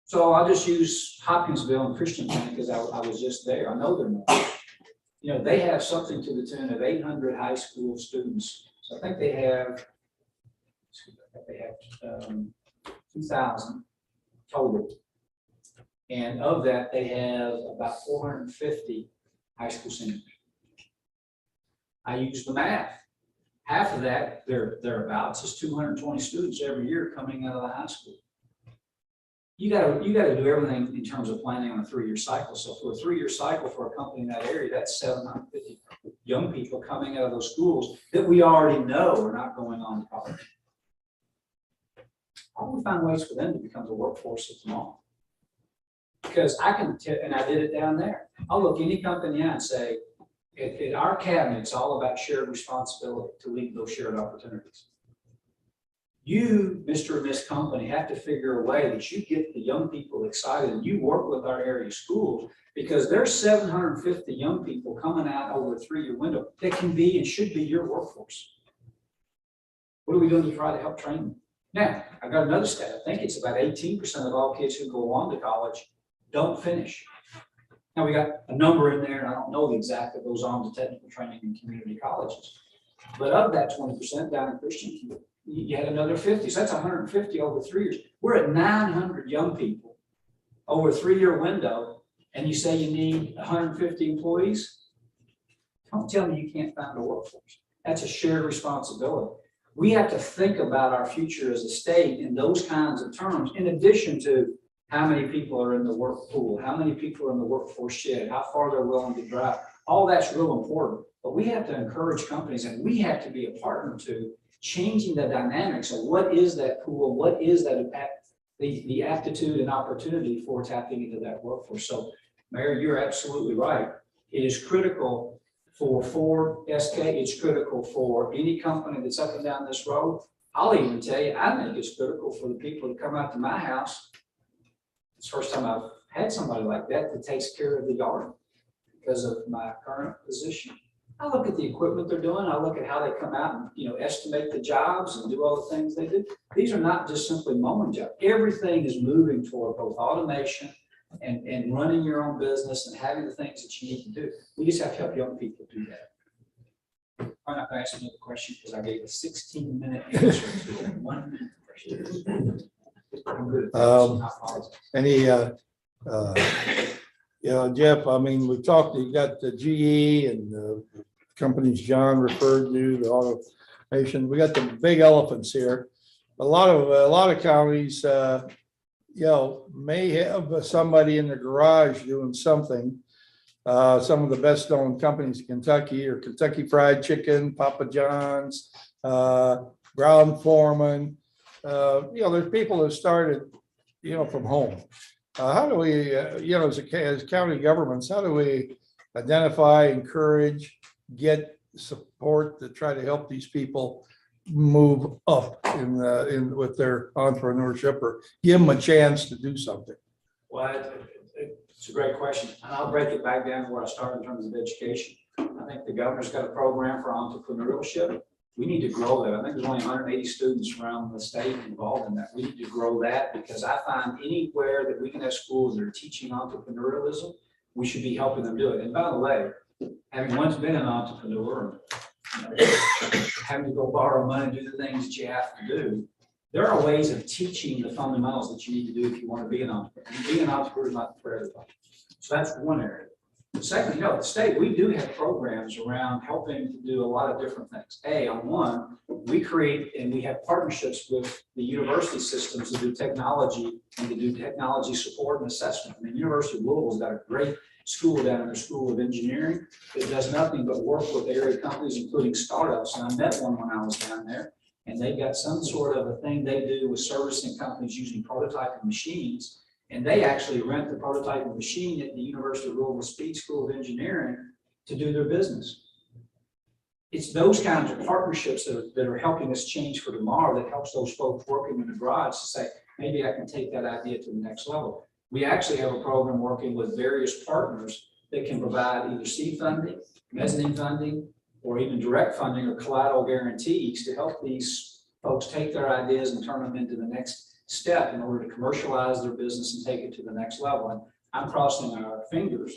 So I'll just use Hopkinsville and Christian because I was just there. I know they're not. You know, they have something to the tune of 800 high school students. So I think they have 2,000 total. And of that, they have about 450 high school seniors. I use the math. Half of that, thereabouts, is 220 students every year coming out of the high school. You gotta do everything in terms of planning on a 3-year cycle. So for a 3-year cycle for a company in that area, that's 750 young people coming out of those schools that we already know are not going on to college. How do we find ways for them to become the workforce of tomorrow? Because I can tell, and I did it down there. I'll look any company out and say, at our cabinet, it's all about shared responsibility to lead those shared opportunities. You, Mr. and Miss Company, have to figure a way that you get the young people excited and you work with our area schools because there's 750 young people coming out over a 3-year window that can be and should be your workforce. What are we doing to try to help train them? Now, I've got another stat. I think it's about 18% of all kids who go on to college don't finish. Now, we got a number in there, and I don't know the exact that goes on to technical training in community colleges. But of that 20% down in Christian, you had another 50. So that's 150 over 3 years. We're at 900 young people over a 3-year window, and you say you need 150 employees? Don't tell me you can't find a workforce. That's a shared responsibility. We have to think about our future as a state in those kinds of terms, in addition to how many people are in the work pool, how many people are in the workforce shed, how far they're willing to drive. All that's real important. But we have to encourage companies, and we have to be a partner to changing the dynamics of what is that pool, what is that the aptitude and opportunity for tapping into that workforce. So, Mayor, you're absolutely right. It is critical for Ford, SK, it's critical for any company that's up and down this road. I'll even tell you, I think it's critical for the people that come out to my house. It's the first time I've had somebody like that takes care of the yard because of my current position. I look at the equipment they're doing. I look at how they come out and, estimate the jobs and do all the things they do. These are not just simply mowing jobs. Everything is moving toward both automation and running your own business and having the things that you need to do. We just have to help young people do that. I'm not going to ask another question because I gave a 16-minute answer to a 1-minute question. I'm good at that. Jeff, I mean, we've talked, you got the GE and the companies John referred to, the automation. We got the big elephants here. A lot of counties, may have somebody in the garage doing something. Some of the best known companies in Kentucky are Kentucky Fried Chicken, Papa John's, Brown Foreman. There's people that started, from home. How do we, as county governments, how do we identify, encourage, get support to try to help these people move up in with their entrepreneurship or give them a chance to do something? Well, it's a great question. And I'll break it back down to where I started in terms of education. I think the governor's got a program for entrepreneurship. We need to grow that. I think there's only 180 students around the state involved in that. We need to grow that because I find anywhere that we can have schools that are teaching entrepreneurialism, we should be helping them do it. And by the way, having once been an entrepreneur, having to go borrow money, do the things that you have to do, there are ways of teaching the fundamentals that you need to do if you want to be an entrepreneur. Being an entrepreneur is not for everybody. So that's one area. Second, the state, we do have programs around helping to do a lot of different things. On one, we create and we have partnerships with the university systems to do technology and to do technology support and assessment. I mean, University of Louisville's got a great school down in their School of Engineering that does nothing but work with area companies, including startups. And I met one when I was down there, and they've got some sort of a thing they do with servicing companies using prototyping machines. And they actually rent the prototyping machine at the University of Louisville Speed School of Engineering to do their business. it's those kinds of partnerships that are helping us change for tomorrow, that helps those folks working in the garage to say, maybe I can take that idea to the next level. We actually have a program working with various partners that can provide either seed funding, mezzanine funding, or even direct funding or collateral guarantees to help these folks take their ideas and turn them into the next step in order to commercialize their business and take it to the next level. And I'm crossing our fingers,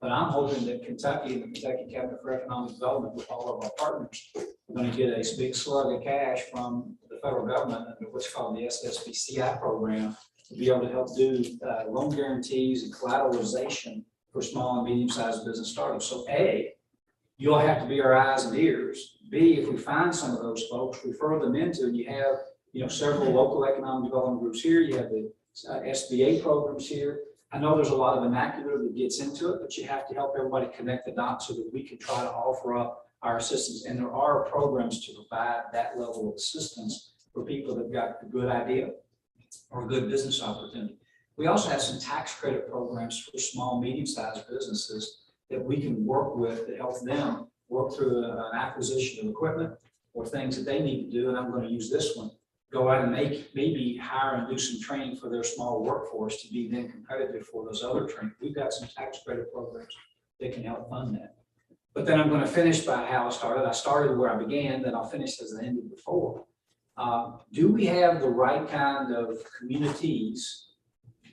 but I'm hoping that Kentucky and the Kentucky Cabinet for Economic Development with all of our partners are going to get a big slug of cash from the federal government under what's called the SSBCI program to be able to help do loan guarantees and collateralization for small and medium-sized business startups. So A, you'll have to be our eyes and ears. B, if we find some of those folks, refer them into, and you have several local economic development groups here. You have the SBA programs here. I know there's a lot of vernacular that gets into it, but you have to help everybody connect the dots so that we can try to offer up our assistance. And there are programs to provide that level of assistance for people that've got a good idea or a good business opportunity. We also have some tax credit programs for small, medium-sized businesses that we can work with to help them work through an acquisition of equipment or things that they need to do. And I'm going to use this one. Go out and maybe hire and do some training for their small workforce to be then competitive for those other training. We've got some tax credit programs that can help fund that. But then I'm going to finish by how I started. I started where I began, then I'll finish as I ended before. Do we have the right kind of communities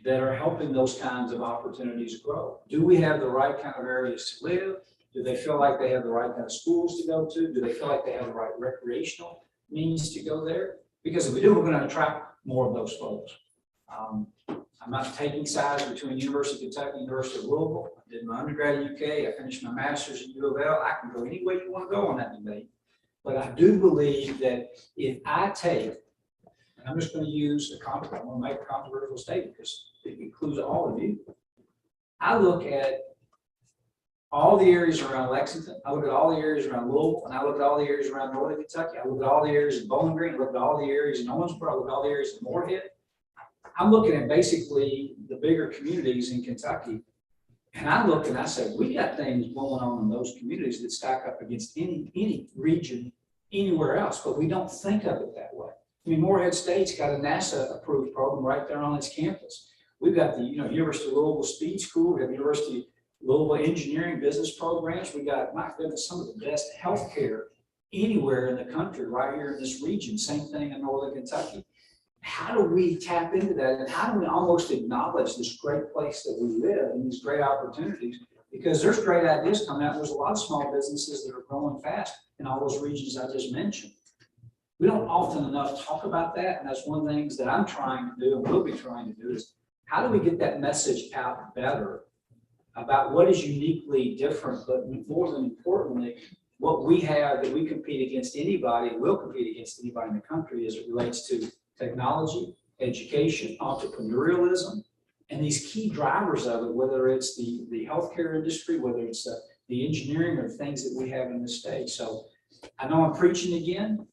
that are helping those kinds of opportunities grow? Do we have the right kind of areas to live? Do they feel like they have the right kind of schools to go to? Do they feel like they have the right recreational means to go there? Because if we do, we're going to attract more of those folks. I'm not taking sides between University of Kentucky and University of Louisville. I did my undergrad at UK. I finished my master's at U of L. I can go any way you want to go on that debate. But I do believe that if I take, and I'm just going to use I'm going to make a controversial statement because it includes all of you. I look at all the areas around Lexington. I look at all the areas around Louisville, and I look at all the areas around Northern Kentucky. I look at all the areas in Bowling Green. I look at all the areas in Owensboro. I look at all the areas in Moorhead. I'm looking at basically the bigger communities in Kentucky, and I look and I say, we got things going on in those communities that stack up against any region anywhere else, but we don't think of it that way. I mean, Moorhead State's got a NASA-approved program right there on its campus. We've got the University of Louisville Speed School. We have University of Louisville Engineering Business Programs. We got, my goodness, some of the best healthcare anywhere in the country right here in this region. Same thing in Northern Kentucky. How do we tap into that? And how do we almost acknowledge this great place that we live and these great opportunities? Because there's great ideas coming out. There's a lot of small businesses that are growing fast in all those regions I just mentioned. We don't often enough talk about that. And that's one of the things that I'm trying to do and will be trying to do is how do we get that message out better about what is uniquely different, but more than importantly, what we have that we compete against anybody, will compete against anybody in the country as it relates to technology, education, entrepreneurialism, and these key drivers of it, whether it's the healthcare industry, whether it's the engineering or things that we have in this state. So I know I'm preaching again,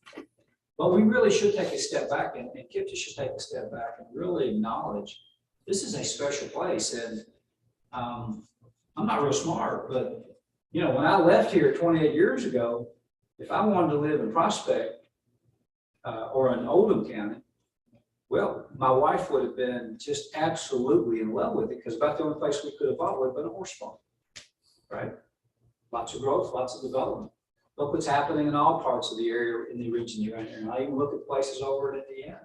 but we really should take a step back and KIPDA should take a step back and really acknowledge this is a special place. And I'm not real smart, but when I left here 28 years ago, if I wanted to live in Prospect or in Oldham County, well, my wife would have been just absolutely in love with it because about the only place we could have bought would have been a horse farm, right? Lots of growth, lots of development. Look what's happening in all parts of the area in the region you're in here. And I even look at places over in Indiana.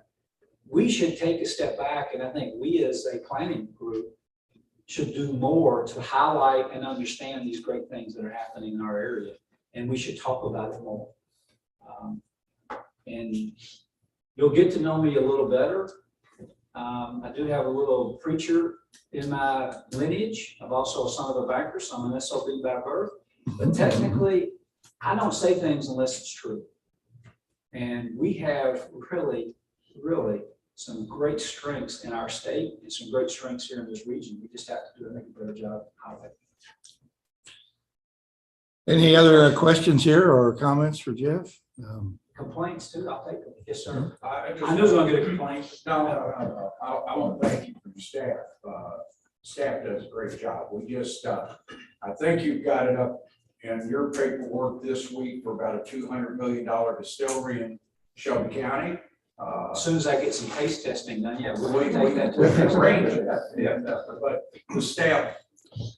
We should take a step back, and I think we as a planning group should do more to highlight and understand these great things that are happening in our area. And we should talk about it more. And you'll get to know me a little better. I do have a little preacher in my lineage. I'm also a son of a banker, so I'm an SOB by birth. But technically, I don't say things unless it's true. And we have really, really some great strengths in our state and some great strengths here in this region. We just have to do, I think, a better job highlighting. Any other questions here or comments for Jeff? Complaints too, I'll take them. Yes, sir. I I knew I was gonna get a complaint. No. I want to thank you for the staff. Staff does a great job. We just, I think you've got it up in your paperwork this week for about a $200 million distillery in Shelby County. As soon as I get some taste testing done, yeah, we'll We take that we to can the arrange range. it, yeah, but the staff,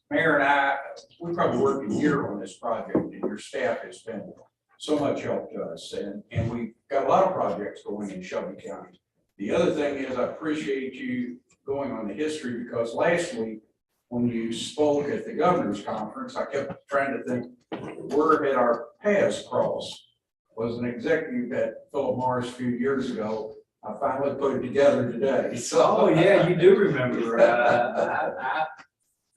Mayor and I, we probably worked a year on this project, and your staff has been so much help to us, and we've got a lot of projects going in Shelby County. The other thing is, I appreciate you going on the history, because last week, when you spoke at the governor's conference, I kept trying to think, where had our paths crossed? Was an executive at Philip Morris a few years ago. I finally put it together today, so. Oh, yeah, you do remember.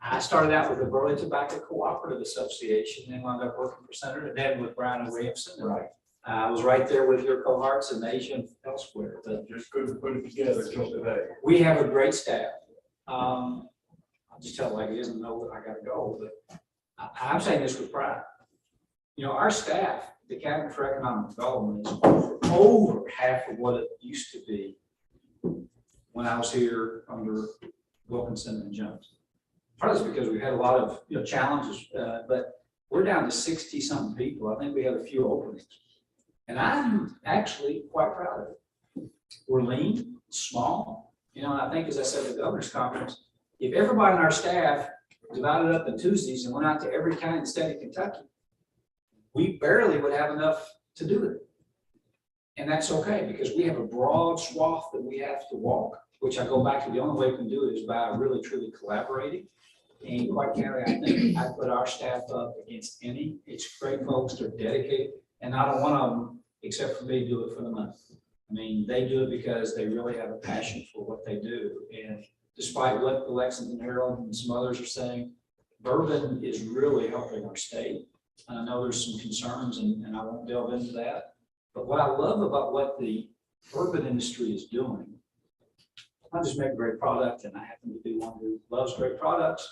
I started out with the Burley Tobacco Cooperative Association, then wound up working for Senator, and then with Brown and Williamson. Right. I was right there with your cohorts in Asia and elsewhere, but Just couldn't put it together till today. we have a great staff. I'll just tell it like it is and know that I gotta go, but I'm saying this with pride. You know, our staff, the Cabinet for Economic Development, is over half of what it used to be when I was here under Wilkinson and Jones. Part of it's because we've had a lot of, challenges, but we're down to 60-something people. I think we have a few openings. And I'm actually quite proud of it. We're lean, small, and I think, as I said at the governor's conference, if everybody on our staff divided up in Tuesdays and went out to every county in the state of Kentucky, we barely would have enough to do it. And that's okay, because we have a broad swath that we have to walk, which I go back to, the only way we can do it is by really truly collaborating. And quite candidly, I think I put our staff up against any. It's great folks, they're dedicated, and not a one of them, except for me, do it for the money. I mean, they do it because they really have a passion for what they do. And despite what the Lexington Herald and some others are saying, bourbon is really helping our state. I know there's some concerns, and I won't delve into that. But what I love about what the bourbon industry is doing, I just make a great product, and I happen to be one who loves great products.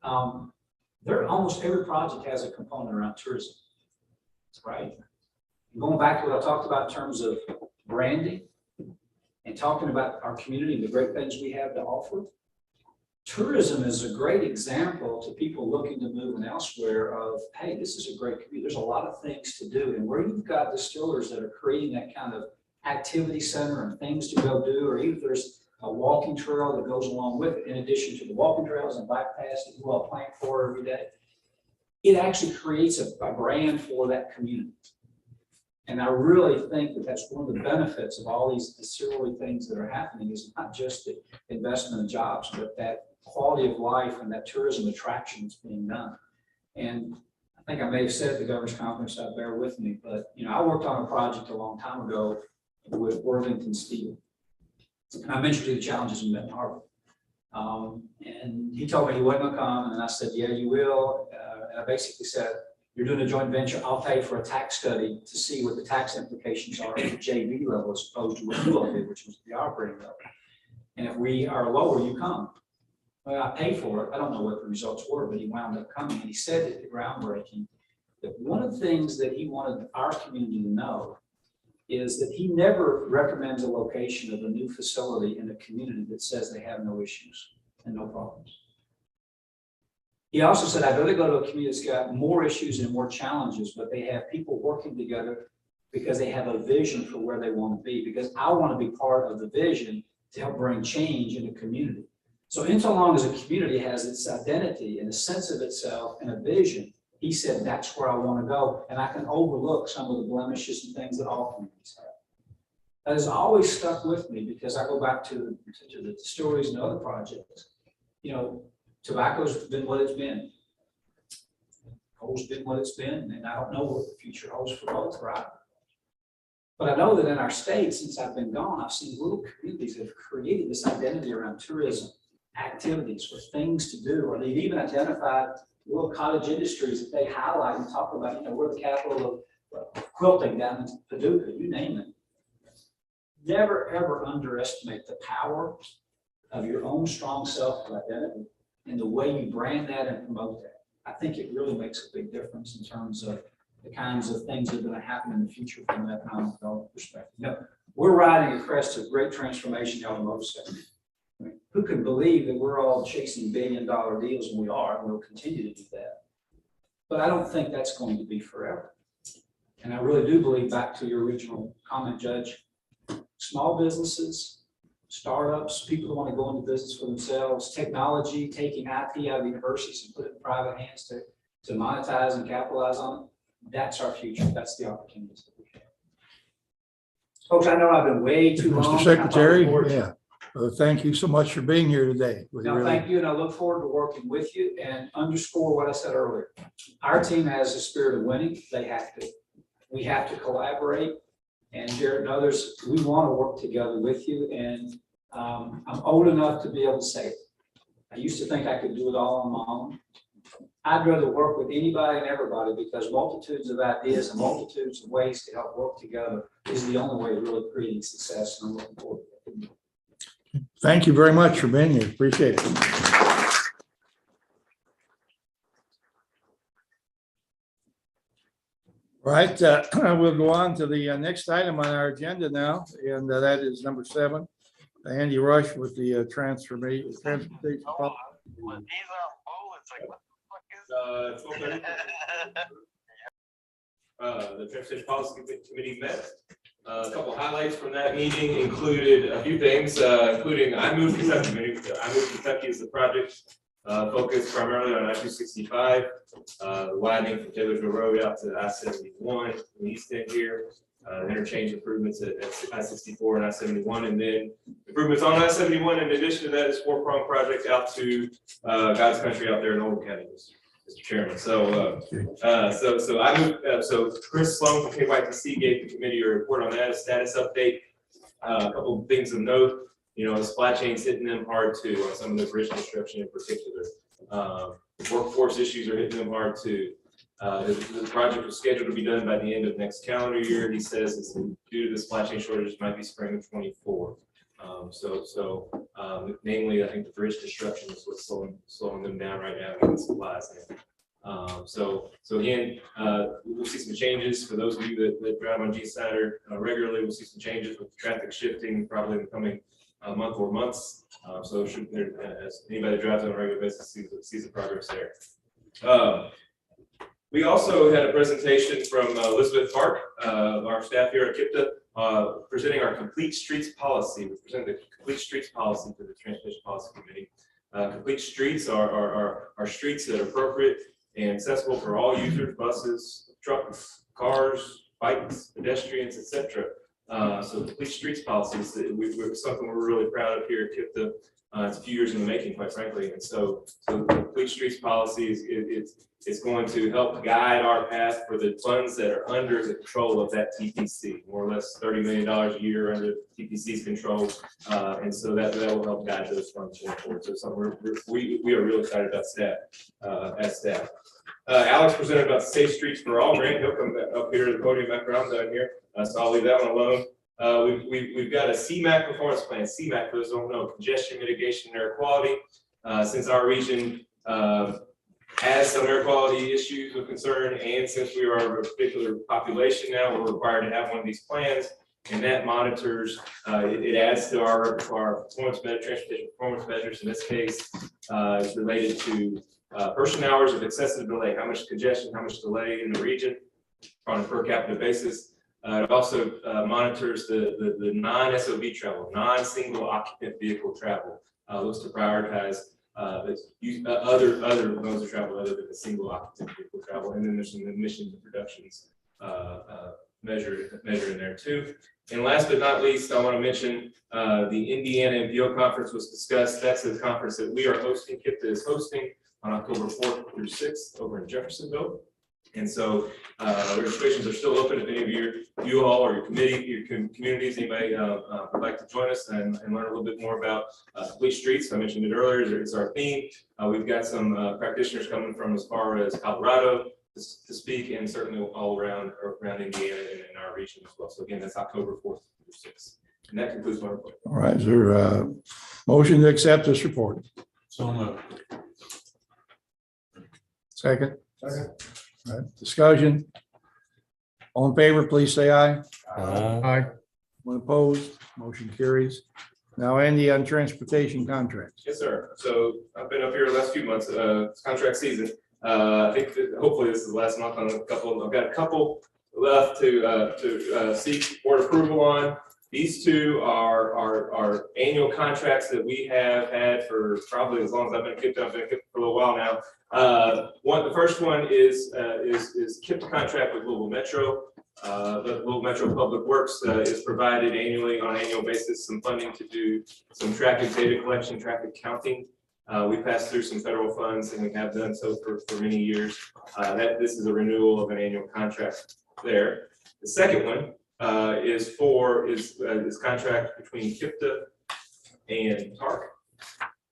Almost every project has a component around tourism, right? Going back to what I talked about in terms of branding and talking about our community and the great things we have to offer, tourism is a great example to people looking to move and elsewhere of, hey, this is a great community. There's a lot of things to do. And where you've got distillers that are creating that kind of activity center and things to go do, or even if there's a walking trail that goes along with it, in addition to the walking trails and bike paths that you all plan for every day, it actually creates a brand for that community. And I really think that that's one of the benefits of all these distillery things that are happening, is not just the investment in jobs, but that quality of life and that tourism attraction that's being done. And I think I may have said at the governor's conference, bear with me, but I worked on a project a long time ago with Worthington Steel. And I mentioned to the challenges in Benton Harbor. And he told me he wasn't gonna come, and I said, yeah, you will. And I basically said, you're doing a joint venture, I'll pay for a tax study to see what the tax implications are at the JV level as opposed to what you all did, which was the operating level. And if we are lower, you come. Well, I paid for it. I don't know what the results were, but he wound up coming. And he said at the groundbreaking that one of the things that he wanted our community to know is that he never recommends a location of a new facility in a community that says they have no issues and no problems. He also said, I'd rather go to a community that's got more issues and more challenges, but they have people working together because they have a vision for where they want to be, because I want to be part of the vision to help bring change in the community. So insofar as a community has its identity and a sense of itself and a vision, he said, that's where I want to go. And I can overlook some of the blemishes and things that all communities have. That has always stuck with me, because I go back to the stories and other projects. Tobacco's been what it's been. Coal's been what it's been, and I don't know what the future holds for both, right? But I know that in our state, since I've been gone, I've seen little communities that have created this identity around tourism, activities, or things to do, or they've even identified little cottage industries that they highlight and talk about. We're the capital of quilting down in Paducah, you name it. Never, ever underestimate the power of your own strong self-identity and the way you brand that and promote that. I think it really makes a big difference in terms of the kinds of things that are going to happen in the future from an economic development perspective. We're riding a crest of great transformation in the automotive sector. Who can believe that we're all chasing billion-dollar deals, and we are, and we'll continue to do that. but I don't think that's going to be forever. And I really do believe, back to your original comment, Judge, small businesses, startups, people who want to go into business for themselves, technology, taking IP out of universities and put it in private hands to monetize and capitalize on it, that's our future. That's the opportunities that we have. Folks, I know I've been way too long. Mr. Secretary, yeah, thank you so much for being here today. We No, really- thank you, and I look forward to working with you and underscore what I said earlier. Our team has a spirit of winning. They have to. We have to collaborate. And Jared and others, we want to work together with you. And I'm old enough to be able to say it. I used to think I could do it all on my own. I'd rather work with anybody and everybody, because multitudes of ideas and multitudes of ways to help work together is the only way to really creating success. And I'm looking forward to it. Thank you very much for being here. Appreciate it. All right, we'll go on to the next item on our agenda now, and that is number 7. Andy Rush with the transportation. Well, these are bullets. Like, what the fuck is The Transportation Policy Committee met. A couple highlights from that meeting included a few things, including I Moved Kentucky. I Moved Kentucky is the project focused primarily on I-265, the widening from Taylorsville Road out to I-71 in the east end here, interchange improvements at I-64 and I-71, and then improvements on I-71. In addition to that, is 4-prong project out to God's country out there in Old County, Mr. Chairman. So Chris Sloan from KYPC gave the committee a report on that, a status update. A couple of things of note. You know, the supply chain's hitting them hard too, on some of the bridge construction in particular. Workforce issues are hitting them hard too. The project was scheduled to be done by the end of next calendar year. He says it's due to the supply chain shortage, might be spring of 24. Namely, I think the bridge construction is what's slowing them down right now, getting supplies in. So again, we'll see some changes for those of you that drive on G Snyder regularly. We'll see some changes with traffic shifting probably in the coming month or months. So as anybody that drives on a regular basis sees the progress there. We also had a presentation from Elizabeth Park, our staff here at KIPDA, presenting our Complete Streets Policy. We presented the Complete Streets Policy to the Transportation Policy Committee. Complete streets are streets that are appropriate and accessible for all users, buses, trucks, cars, bikes, pedestrians, etc. So complete streets policy is something we're really proud of here at KIPDA. It's a few years in the making, quite frankly. And so complete streets policy is going to help guide our path for the funds that are under the control of that TPC, more or less $30 million a year under TPC's control. And so that will help guide those funds going forward. So something we are really excited about as staff. Alex presented about Safe Streets for All grant. He'll come up here to the podium after I'm done here. So I'll leave that one alone. We've got a CMAQ performance plan. CMAQ, for those who don't know, congestion mitigation and air quality. Since our region has some air quality issues of concern, and since we are a particular population now, we're required to have one of these plans, and that monitors. It adds to our performance transportation performance measures. In this case, it's related to person hours of excessive delay, how much congestion, how much delay in the region on a per capita basis. It also monitors the non-SOV travel, non-single occupant vehicle travel. Looks to prioritize other modes of travel other than the single occupant vehicle travel. And then there's some emissions and reductions measure in there too. And last but not least, I want to mention the Indiana MPO conference was discussed. That's a conference that we are hosting. KIPDA is hosting on October 4th through 6th over in Jeffersonville. And so registrations are still open if any of you all or your committee, your communities, anybody would like to join us and learn a little bit more about complete streets. I mentioned it earlier, it's our theme. We've got some practitioners coming from as far as Colorado to speak, and certainly all around Indiana and in our region as well. So again, that's October 4th through 6th. And that concludes my report. All right, is there a motion to accept this report? So moved. Second? Second. All right, discussion. All in favor, please say aye. Aye. When opposed, motion carries. Now, Andy, on transportation contracts. Yes, sir. So I've been up here the last few months. It's contract season. I think that hopefully this is the last month on a couple. I've got a couple left to seek board approval on. These two are annual contracts that we have had for probably as long as I've been KIPDA. I've been KIPDA for a little while now. The first one is KIPDA contract with Louisville Metro. The Louisville Metro Public Works is provided annually on an annual basis some funding to do some traffic data collection, traffic counting. We passed through some federal funds and we have done so for many years. This is a renewal of an annual contract there. The second one is contract between KIPDA and TARC.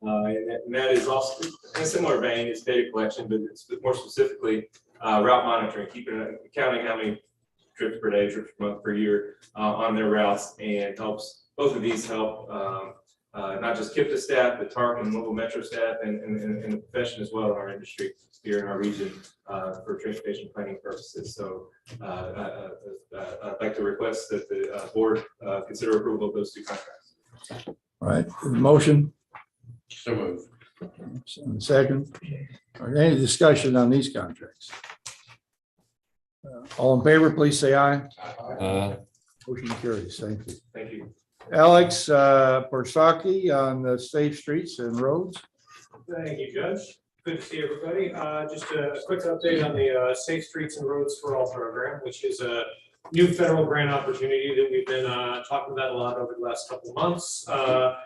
And that is also in a similar vein, it's data collection, but it's more specifically route monitoring, counting how many trips per day, trips per month, per year on their routes, and both of these help not just KIPDA staff, but TARC and Louisville Metro staff and the profession as well in our industry here in our region for transportation planning purposes. So I'd like to request that the board consider approval of those two contracts. All right, motion. So moved. Second. All right, any discussion on these contracts? All in favor, please say aye. Motion carries. Thank you. Thank you. Alex Persaki on the safe streets and roads. Thank you, Judge. Good to see everybody. Just a quick update on the Safe Streets and Roads for All program, which is a new federal grant opportunity that we've been talking about a lot over the last couple of months.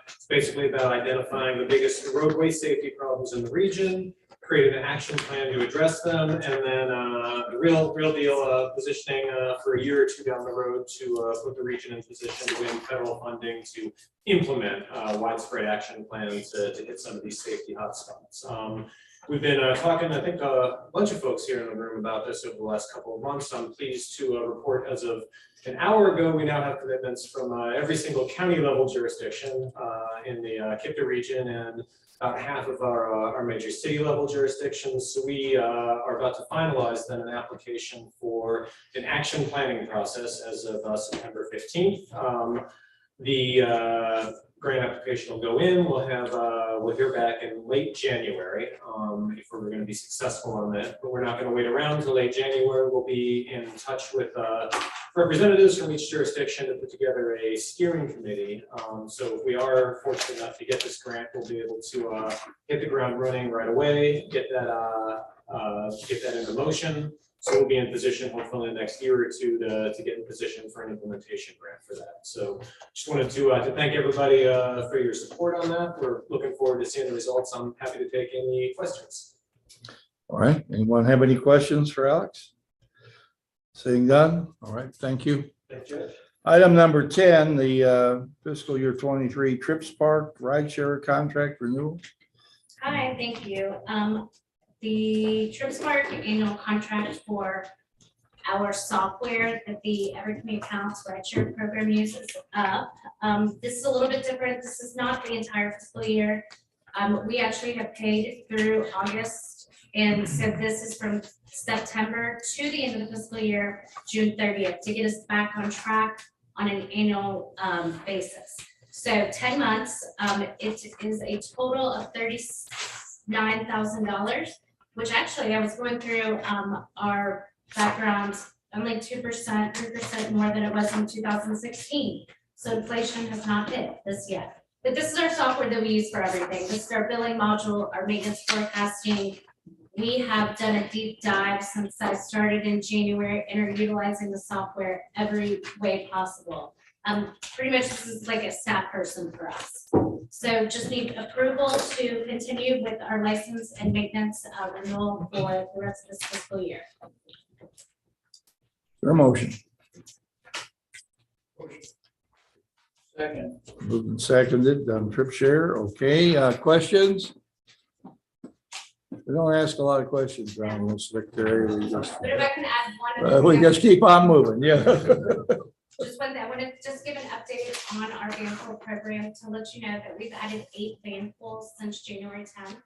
It's basically about identifying the biggest roadway safety problems in the region, creating an action plan to address them, and then the real deal positioning for a year or two down the road to put the region in position to win federal funding to implement widespread action plans to hit some of these safety hotspots. We've been talking, I think, a bunch of folks here in the room about this over the last couple of months. I'm pleased to report as of an hour ago, we now have commitments from every single county level jurisdiction in the KIPDA region and about half of our major city level jurisdictions. So we are about to finalize then an application for an action planning process as of September 15th. The grant application will go in. We'll hear back in late January if we're going to be successful on that. But we're not going to wait around until late January. We'll be in touch with representatives from each jurisdiction to put together a steering committee. So if we are fortunate enough to get this grant, we'll be able to hit the ground running right away, get that into motion. So we'll be in position hopefully in the next year or two to get in position for an implementation grant for that. So just wanted to thank everybody for your support on that. We're looking forward to seeing the results. I'm happy to take any questions. All right, anyone have any questions for Alex? Seeing none, all right, thank you. Thank you. Item number 10, the fiscal year 23 Trips Park rideshare contract renewal. Hi, thank you. The Trips Park annual contract for our software that the Every Community Counts rideshare program uses up. This is a little bit different. This is not the entire fiscal year. We actually have paid through August. And so this is from September to the end of the fiscal year, June 30th, to get us back on track on an annual basis. So 10 months, it is a total of $39,000, which actually I was going through our background, only 2%, 3% more than it was in 2016. So inflation has not hit this yet. But this is our software that we use for everything. This is our billing module, our maintenance forecasting. We have done a deep dive since I started in January and are utilizing the software every way possible. Pretty much this is like a staff person for us. So just need approval to continue with our license and maintenance renewal for the rest of this fiscal year. Your motion. Second. Moved and seconded on trip share. Okay, questions? We don't ask a lot of questions around this secretary. We just, But if I can add one. we just keep on moving, yeah. Just one thing, I want to just give an update on our van pool program to let you know that we've added 8 van pools since January 10th.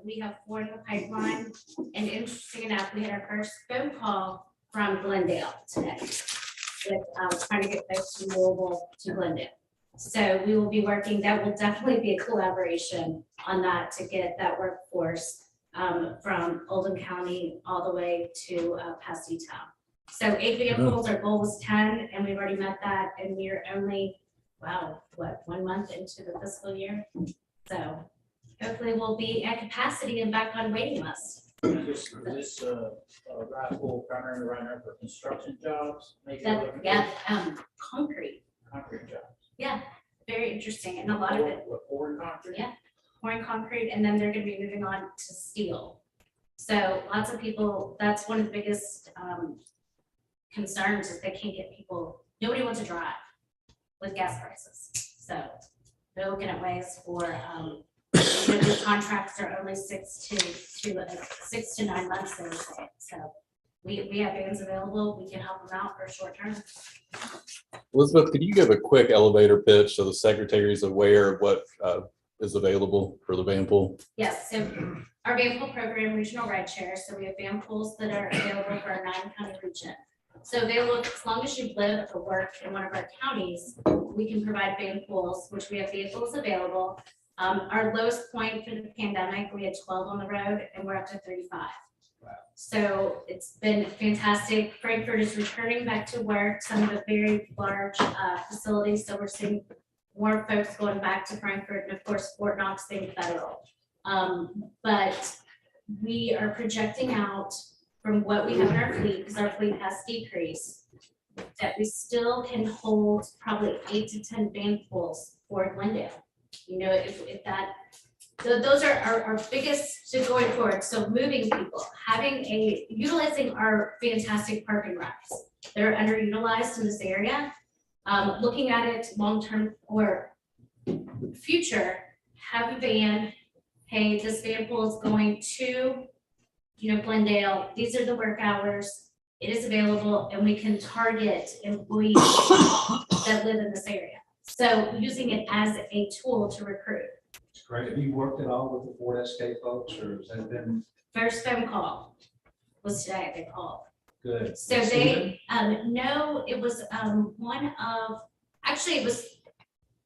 We have 4 in the pipeline, and interesting enough, we had our first phone call from Glendale today with trying to get folks from Louisville to Glendale. So we will be working, that will definitely be a collaboration on that to get that workforce from Oldham County all the way to Pasadena Town. So 8 vehicles, our goal was 10, and we've already met that, and we're only, wow, what, 1 month into the fiscal year? So hopefully we'll be at capacity and back on waiting list. This raffle primarily runner for construction jobs, maybe. Concrete, Concrete jobs. yeah, very interesting, and a lot of it, Pouring concrete. Yeah. pouring concrete, and then they're gonna be moving on to steel. So lots of people, that's one of the biggest concerns is they can't get people, nobody wants to drive with gas prices. So they're looking at ways for, the contracts are only 6 to 9 months, they were saying. So we have vans available, we can help them out for short term. Elizabeth, could you give a quick elevator pitch so the secretary's aware of what is available for the van pool? Yes, so our van pool program, regional ride share, so we have van pools that are available for our 9-county region. So available, as long as you live or work in one of our counties, we can provide van pools, which we have vehicles available. Our lowest point for the pandemic, we had 12 on the road, and we're up to 35. So it's been fantastic. Frankfurt is returning back to work, some of the very large facilities, so we're seeing more folks going back to Frankfurt, and of course, Fort Knox being federal. But we are projecting out from what we have in our fleet, because our fleet has decreased, that we still can hold probably 8 to 10 van pools for Glendale. You know, if that, those are our biggest to going forward. So moving people, utilizing our fantastic parking lots that are underutilized in this area, looking at it long-term or future, have a van, hey, this van pool is going to, Glendale, these are the work hours, it is available, and we can target employees that live in this area. So using it as a tool to recruit. Great. Have you worked at all with the Ford SK folks, or has that been First phone call was today, they called. good? So they, no, it was it was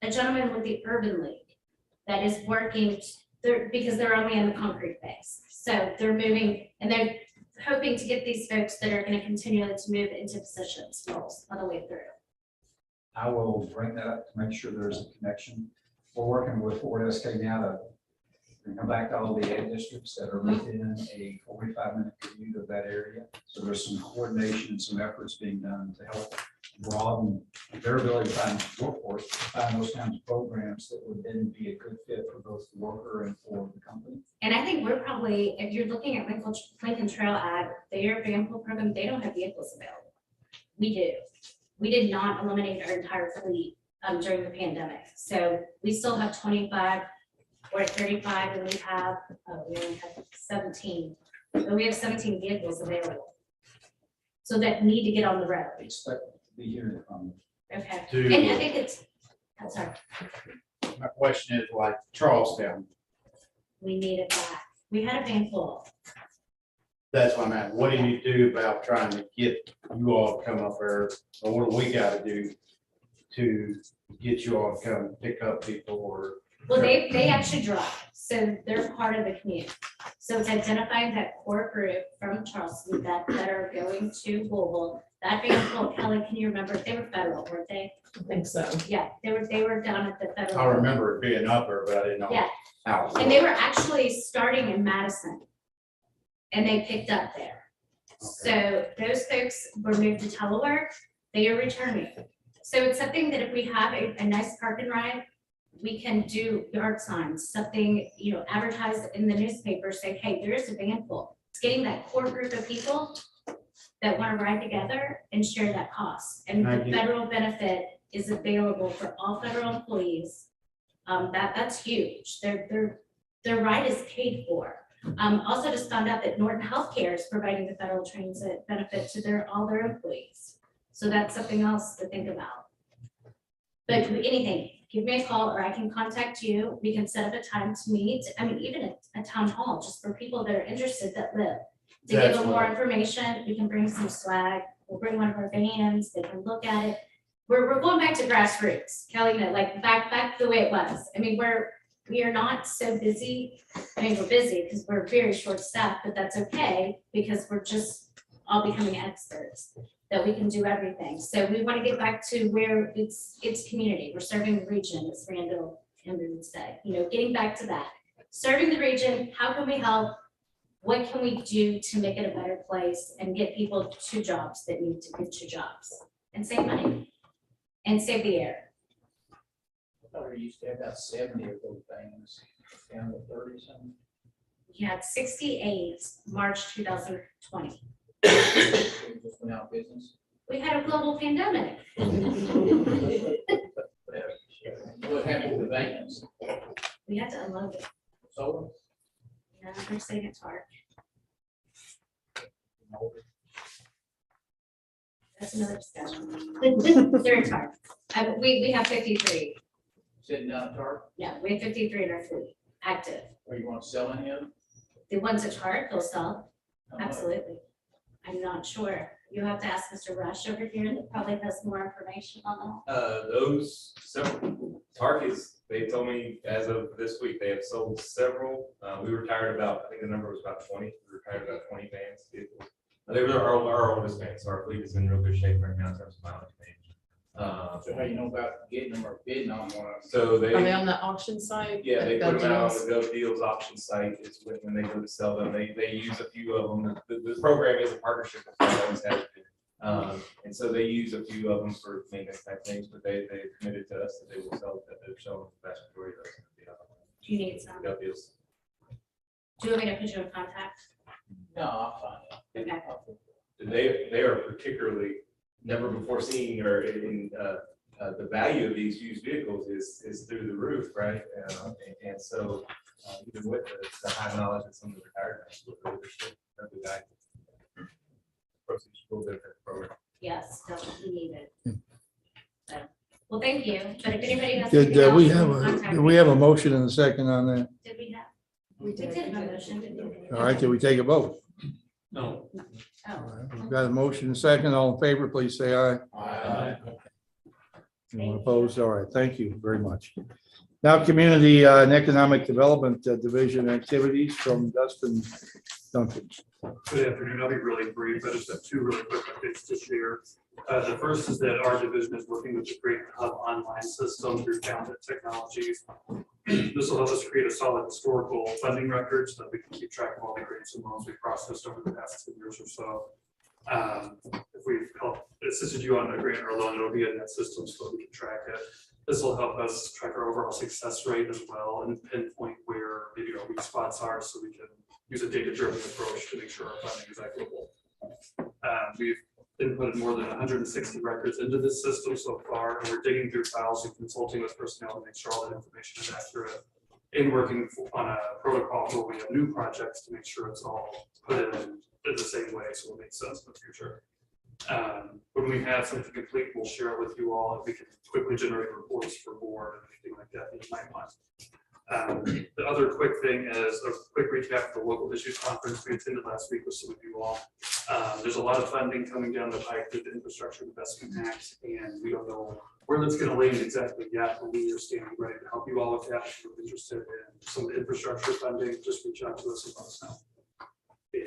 a gentleman with the Urban League that is working there because they're only in the concrete base. So they're moving and they're hoping to get these folks that are going to continue to move into positions, roles all the way through. I will bring that up to make sure there's a connection. We're working with Ford SK now to come back to all the ed districts that are within a 45-minute commute of that area. So there's some coordination and some efforts being done to help broaden their ability to find workforce, to find those kinds of programs that would then be a good fit for both the worker and for the company. And I think we're probably, if you're looking at Lincoln Trail ad, their van pool program, they don't have vehicles available. We do. We did not eliminate our entire fleet during the pandemic. So we still have 25, we're at 35, and we only have 17. But we have 17 vehicles available. So that need to get on the road. Expect to be hearing from them. Okay. To- And I think it's, I'm sorry, My question is like Charlestown, we need it back. We had a van full. that's what I'm at. What do you do about trying to get you all to come up there? Or what do we gotta do to get you all to come pick up people or? Well, they actually drive, so they're part of the community. So it's identifying that core group from Charleston that are going to Louisville. That van full, Kelly, can you remember? They were federal, weren't they? I think so. Yeah, they were down at the federal. I remember it being up there, but I didn't know Yeah. how. And they were actually starting in Madison. And they picked up there. So those folks were moved to telework, they are returning. So it's something that if we have a nice park and ride, we can do yard signs, something, advertise in the newspaper, say, hey, there is a van full. It's getting that core group of people that want to ride together and share that cost. And the federal benefit is available for all federal employees. That's huge. Their ride is paid for. Also just found out that Norton Healthcare is providing the federal transit benefit to all their employees. So that's something else to think about. But anything, give me a call or I can contact you. We can set up a time to meet. I mean, even a town hall, just for people that are interested that live. To give them more information, we can bring some swag. We'll bring one of our vans. They can look at it. We're going back to grassroots, Kelly, like back the way it was. I mean, We are not so busy. I mean, we're busy because we're very short staffed, but that's okay because we're just all becoming experts that we can do everything. So we want to get back to where it's community. We're serving the region, as Randall would say, getting back to that. Serving the region, how can we help? What can we do to make it a better place and get people to jobs that need to get to jobs and save money and save the air? I thought we used to have about 70 of those things, down to 30 something. We had 68 March 2020. We just went out of business. We had a global pandemic. What happened to the vans? We had to unload it. Sold They're saying it's hard. them? That's another discussion. They're in charge. We have 53. Sitting down at Target, No, we have 53 in our fleet, active. or you want to sell any of them? The ones at Target, they'll sell. How much? Absolutely. I'm not sure. You have to ask Mr. Rush over here that probably has more information on that. Those several targets, they told me as of this week, they have sold several. We retired about, I think the number was about 20. We retired about 20 vans, vehicles. They were our oldest vans, so our fleet is in real good shape right now in terms of mileage. So how you know about getting them or bidding on one of them? So Are they they, on the auction site? yeah, they At put them out on GovDeals? the GovDeals auction site. It's when they go to sell them, they use a few of them. The program is a partnership with them, always has been. And so they use a few of them for maintenance type things, but they committed to us that they will sell, that they're selling the vast majority of those. Do you need some? GovDeals. Do you want me to put you in contact? No, I'll find out. Okay. They are particularly never before seen or in, the value of these used vehicles is through the roof, right? And so, even with the high knowledge of some of the retired guys, they're still a good guy. Proceeds will benefit the program. Yes, definitely needed. So, well, thank you. But if anybody has. Did anything we else, have contact did me. we have a motion and a second on that? Did we have? We We did have a motion, didn't we? All right, did we take a vote? No. All Oh, right, we've got a motion and a second. All in favor, please say aye. Anyone opposed? All right, thank you very much. Now, Community and Economic Development Division activities from Dustin Duncan. Good afternoon. I'll be really brief. I just have two really quick updates to share. The first is that our division is working with the Great Hub online system through Talented Technologies. This will help us create a solid historical funding record so that we can keep track of all the grants and loans we processed over the past 10 years or so. If we've helped assisted you on a grant or loan, it'll be in that system so that we can track it. This will help us track our overall success rate as well and pinpoint where maybe our weak spots are so we can use a data-driven approach to make sure our funding is equitable. We've inputted more than 160 records into this system so far, and we're digging through files and consulting with personnel to make sure all that information is accurate. And working on a protocol where we have new projects to make sure it's all put in the same way so it makes sense in the future. When we have something complete, we'll share it with you all, and we can quickly generate reports for board and anything like that that you might want. The other quick thing is a quick recap of the local issues conference we attended last week with some of you all. There's a lot of funding coming down the pike through the Infrastructure Investment Act, and we don't know where that's going to land exactly yet, but we are standing ready to help you all with that. If you're interested in some of the infrastructure funding, just reach out to us and let us know.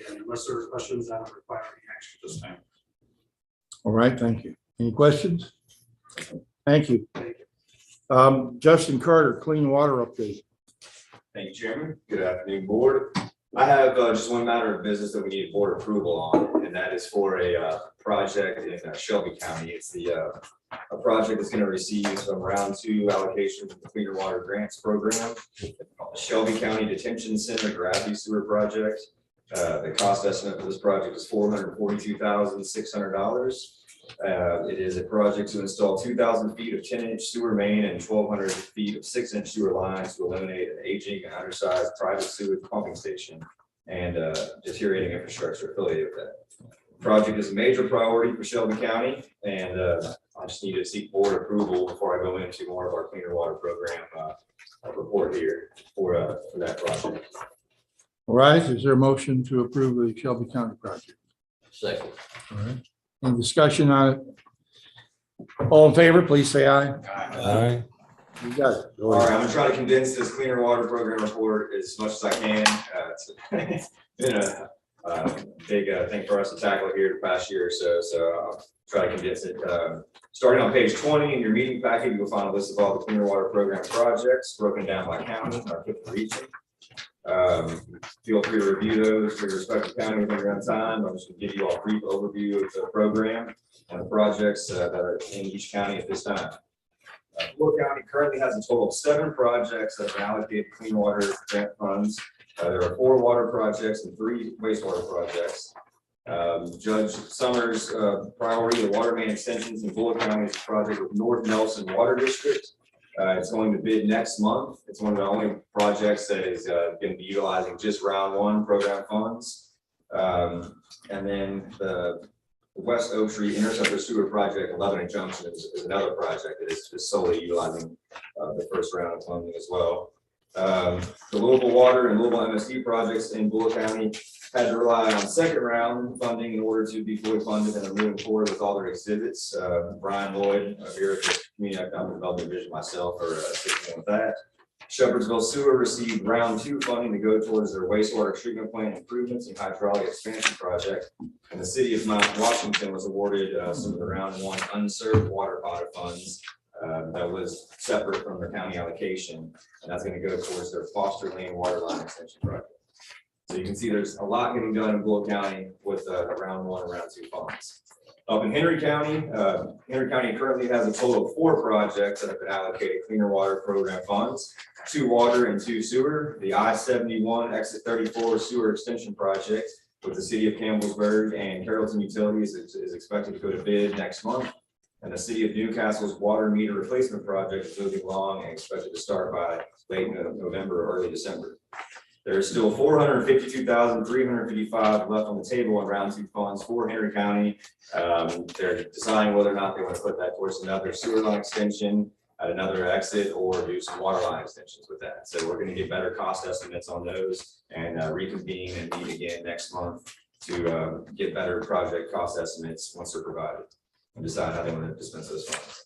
And unless there are questions, I don't require any action this time. All right, thank you. Any questions? Thank you. Justin Carter, Clean Water Update. Thank you, Chairman. Good afternoon, Board. I have just one matter of business that we need board approval on, and that is for a project in Shelby County. It's a project that's going to receive some round 2 allocation from the Cleaner Water Grants Program. The Shelby County Detention Center Gravity Sewer Project. The cost estimate for this project is $442,600. It is a project to install 2,000 feet of 10-inch sewer main and 1,200 feet of 6-inch sewer lines to eliminate an aging and undersized private sewage pumping station and deteriorating infrastructure affiliated with that. The project is a major priority for Shelby County, and I just need to seek board approval before I go into more of our cleaner water program report here for that project. All right, is there a motion to approve the Shelby County project? Second. All right, any discussion on it? All in favor, please say aye. Aye. You got it. Go All right, ahead. I'm gonna try to condense this cleaner water program report as much as I can. It's been a big thing for us to tackle here the past year or so, so I'll try to condense it. Starting on page 20 in your meeting packet, you'll find a list of all the cleaner water program projects broken down by county, our KIPDA region. Feel free to review those for your respective county when you're on time. I'm just gonna give you all a brief overview of the program and the projects that are in each county at this time. Will County currently has a total of 7 projects that have allocated clean water grant funds. There are 4 water projects and 3 wastewater projects. Judge Summers' priority, the water main extensions in Bullock County is a project with North Nelson Water District. It's going to bid next month. It's one of the only projects that is going to be utilizing just round 1 program funds. And then the West Oak Tree Interceptor Sewer Project, 11 Junction is another project that is just solely utilizing the first round of funding as well. The Louisville Water and Louisville MSD projects in Bullock County had to rely on second round funding in order to be fully funded and are moving forward with all their exhibits. Brian Lloyd, here at the Community Economic Development Division, myself are assisting with that. Shepherdsville Sewer received round 2 funding to go towards their wastewater treatment plant improvements and hydraulic expansion project. And the city of Mount Washington was awarded some of the round 1 unserved water body funds that was separate from the county allocation. And that's going to go towards their Foster Lane water line extension project. So you can see there's a lot getting done in Bullock County with round 1 and round 2 funds. Up in Henry County currently has a total of 4 projects that have been allocated cleaner water program funds, 2 water and 2 sewer. The I-71 exit 34 sewer extension project with the city of Campbellsburg and Carrollton Utilities is expected to go to bid next month. And the city of Newcastle's water meter replacement project is moving along and expected to start by late November or early December. There is still $452,355 left on the table in round 2 funds for Henry County. They're deciding whether or not they want to put that towards another sewer line extension at another exit or do some water line extensions with that. So we're going to get better cost estimates on those and reconvene and meet again next month to get better project cost estimates once they're provided and decide how they want to dispense those funds.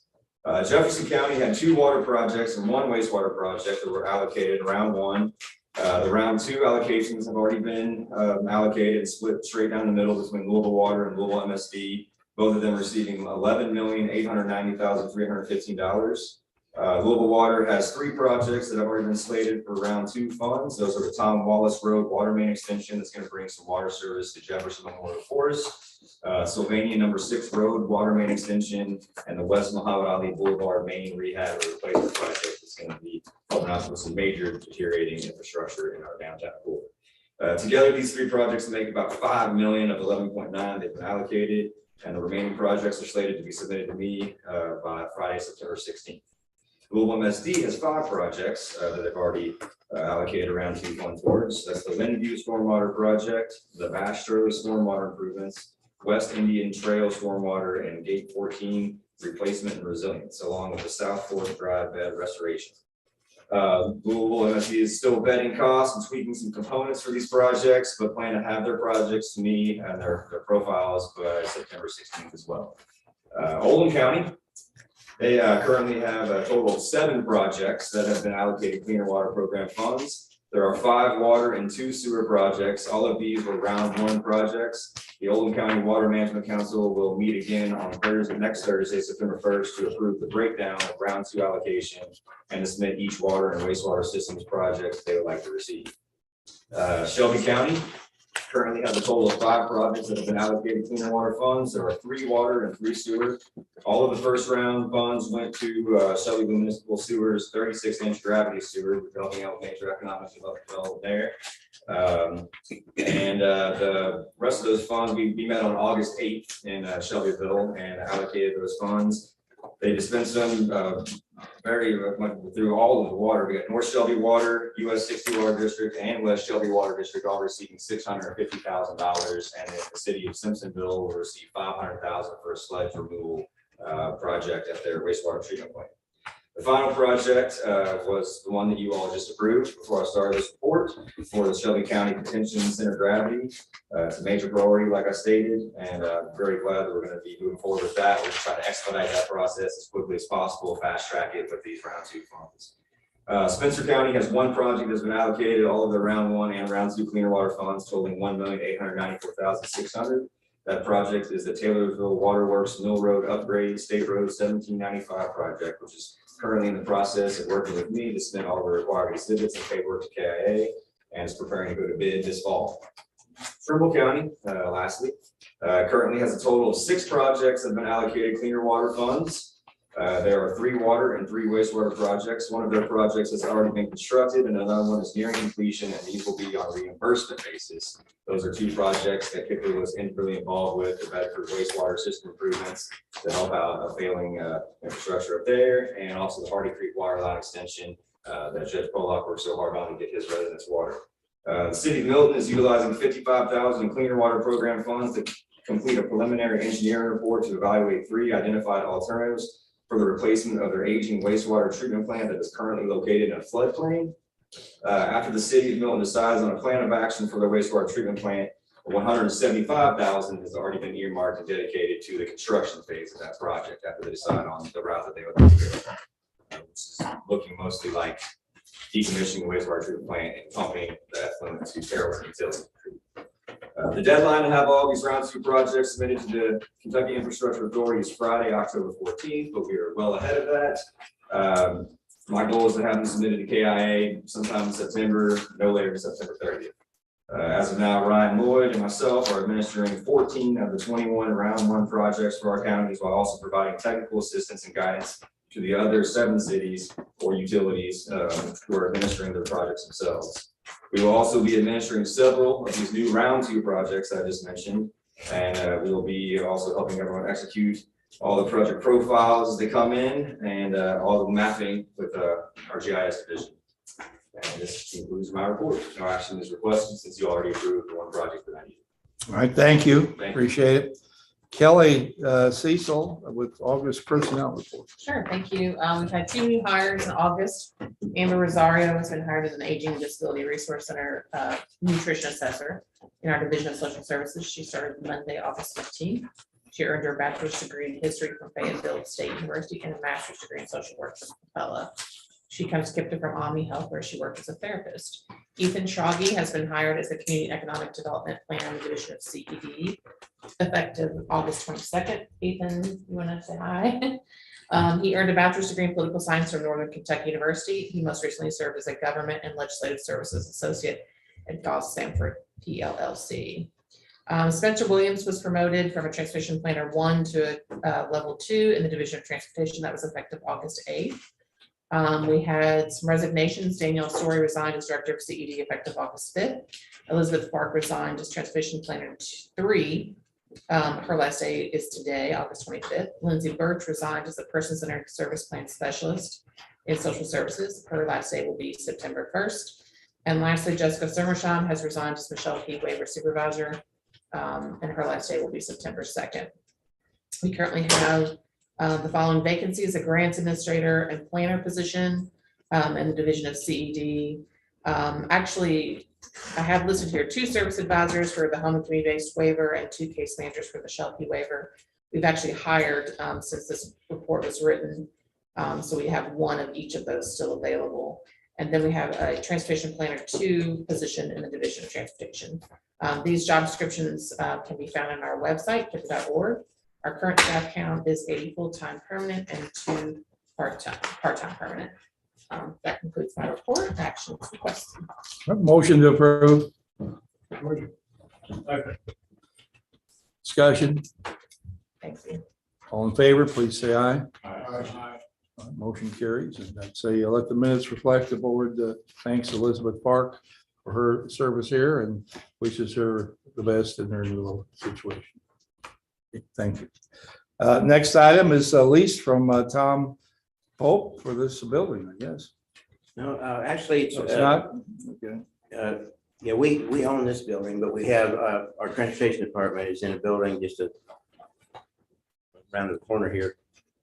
Jefferson County had 2 water projects and 1 wastewater project that were allocated in round 1. The round 2 allocations have already been allocated and split straight down the middle between Louisville Water and Louisville MSD, both of them receiving $11,890,315. Louisville Water has 3 projects that have already been slated for round 2 funds. Those are the Tom Wallace Road water main extension that's going to bring some water service to Jefferson Memorial Forest, Sylvania number 6 Road water main extension, and the West Muhammad Ali Boulevard main rehab or replacement project that's going to be helping us with some major deteriorating infrastructure in our downtown core. Together, these 3 projects make about $5 million of 11.9 they've been allocated, and the remaining projects are slated to be submitted to me by Friday, September 16th. Louisville MSD has 5 projects that have already allocated around 2 funds towards. That's the Lindview Stormwater Project, the Bash Shirley Stormwater Improvements, West Indian Trail Stormwater, and Gate 14 Replacement and Resilience, along with the South 4th Drive Bed Restoration. Louisville MSD is still vetting costs and tweaking some components for these projects, but plan to have their projects to me and their profiles by September 16th as well. Oldham County, they currently have a total of 7 projects that have been allocated cleaner water program funds. There are 5 water and 2 sewer projects. All of these were round 1 projects. The Oldham County Water Management Council will meet again on next Thursday, September 1st, to approve the breakdown of round 2 allocation and to submit each water and wastewater systems projects they would like to receive. Shelby County currently has a total of 5 projects that have been allocated cleaner water funds. There are 3 water and 3 sewer. All of the first round funds went to Shelby Municipal Sewer's 36-inch gravity sewer, developing out major economic development there. The rest of those funds, we met on August 8th in Shelbyville and allocated those funds. They dispensed them very much through all of the water. We got North Shelby Water, US 60 Water District, and West Shelby Water District all receiving $650,000, and the city of Simpsonville will receive $500,000 for a sludge removal project at their wastewater treatment plant. The final project was the one that you all just approved before I started this report for the Shelby County Detention Center Gravity. It's a major priority, like I stated, and I'm very glad that we're going to be moving forward with that. We're just trying to expedite that process as quickly as possible, fast track it with these round 2 funds. Spencer County has one project that's been allocated, all of the round 1 and round 2 cleaner water funds totaling $1,894,600. That project is the Taylorsville Waterworks Mill Road Upgrade State Road 1795 project, which is currently in the process of working with me to submit all the required exhibits and paperwork to KIA, and is preparing to go to bid this fall. Trimble County, lastly, currently has a total of 6 projects that have been allocated cleaner water funds. There are 3 water and 3 wastewater projects. One of their projects has already been constructed, and another one is nearing completion, and these will be on a reimbursement basis. Those are 2 projects that KIPDA was intimately involved with, the Bedford wastewater system improvements to help out a failing infrastructure up there, and also the Hardy Creek water line extension that Judge Pollock worked so hard on to get his residents water. The city of Milton is utilizing $55,000 in cleaner water program funds to complete a preliminary engineering report to evaluate 3 identified alternatives for the replacement of their aging wastewater treatment plant that is currently located in a floodplain. After the city of Milton decides on a plan of action for their wastewater treatment plant, $175,000 has already been earmarked and dedicated to the construction phase of that project after they decide on the route that they would like to go. Which is looking mostly like decommissioning the wastewater treatment plant and pumping the effluent to Fairway Utility. The deadline to have all these round 2 projects submitted to the Kentucky Infrastructure Authority is Friday, October 14th, but we are well ahead of that. My goal is to have them submitted to KIA sometime in September, no later than September 30th. As of now, Ryan Lloyd and myself are administering 14 of the 21 round 1 projects for our counties, while also providing technical assistance and guidance to the other 7 cities or utilities who are administering their projects themselves. We will also be administering several of these new round 2 projects I just mentioned, and we will be also helping everyone execute all the project profiles as they come in, and all the mapping with our GIS division. And this concludes my report. No action is requested since you already approved the 1 project that I needed. All right, thank you. Thank you. Appreciate it. Kelly Cecil with August personnel report. Sure, thank you. We've had 2 new hires in August. Amber Rosario has been hired as an Aging and Disability Resource Center nutrition assessor in our Division of Social Services. She started Monday, August 15th. She earned her bachelor's degree in history from Fayetteville State University and a master's degree in social work from Capella. She comes to KIPDA from Omni Health, where she worked as a therapist. Ethan Shoggy has been hired as the Community Economic Development Planner in the Division of CED, effective August 22nd. Ethan, you want to say hi? He earned a bachelor's degree in political science from Northern Kentucky University. He most recently served as a government and legislative services associate at Goss Sanford PLLC. Spencer Williams was promoted from a transportation planner 1 to a level 2 in the Division of Transportation. That was effective August 8th. We had some resignations. Danielle Story resigned as director of CED effective August 5th. Elizabeth Park resigned as transportation planner 3. Her last day is today, August 25th. Lindsay Birch resigned as the person-centered service plan specialist in social services. Her last day will be September 1st. And lastly, Jessica Summershawn has resigned as Michelle Key waiver supervisor. And her last day will be September 2nd. We currently have the following vacancies: a grants administrator and planner position in the Division of CED. Actually, I have listed here 2 service advisors for the home and community-based waiver and 2 case managers for the Shelby waiver. We've actually hired since this report was written. So we have 1 of each of those still available. And then we have a transportation planner 2 position in the Division of Transportation. These job descriptions can be found on our website, KIPDA.org. Our current staff count is 80 full-time permanent and 2 part-time permanent. That concludes my report. Actions requested. Motion to approve. Discussion. Thank you. All in favor, please say aye. Motion carries, and I'd say let the minutes reflect the board thanks Elizabeth Park for her service here and wishes her the best in her new situation. Thank you. Next item is a lease from Tom Pope for this building, I guess. No, actually, it's not. Okay. Yeah, we own this building, but we have our transportation department is in a building just around the corner here,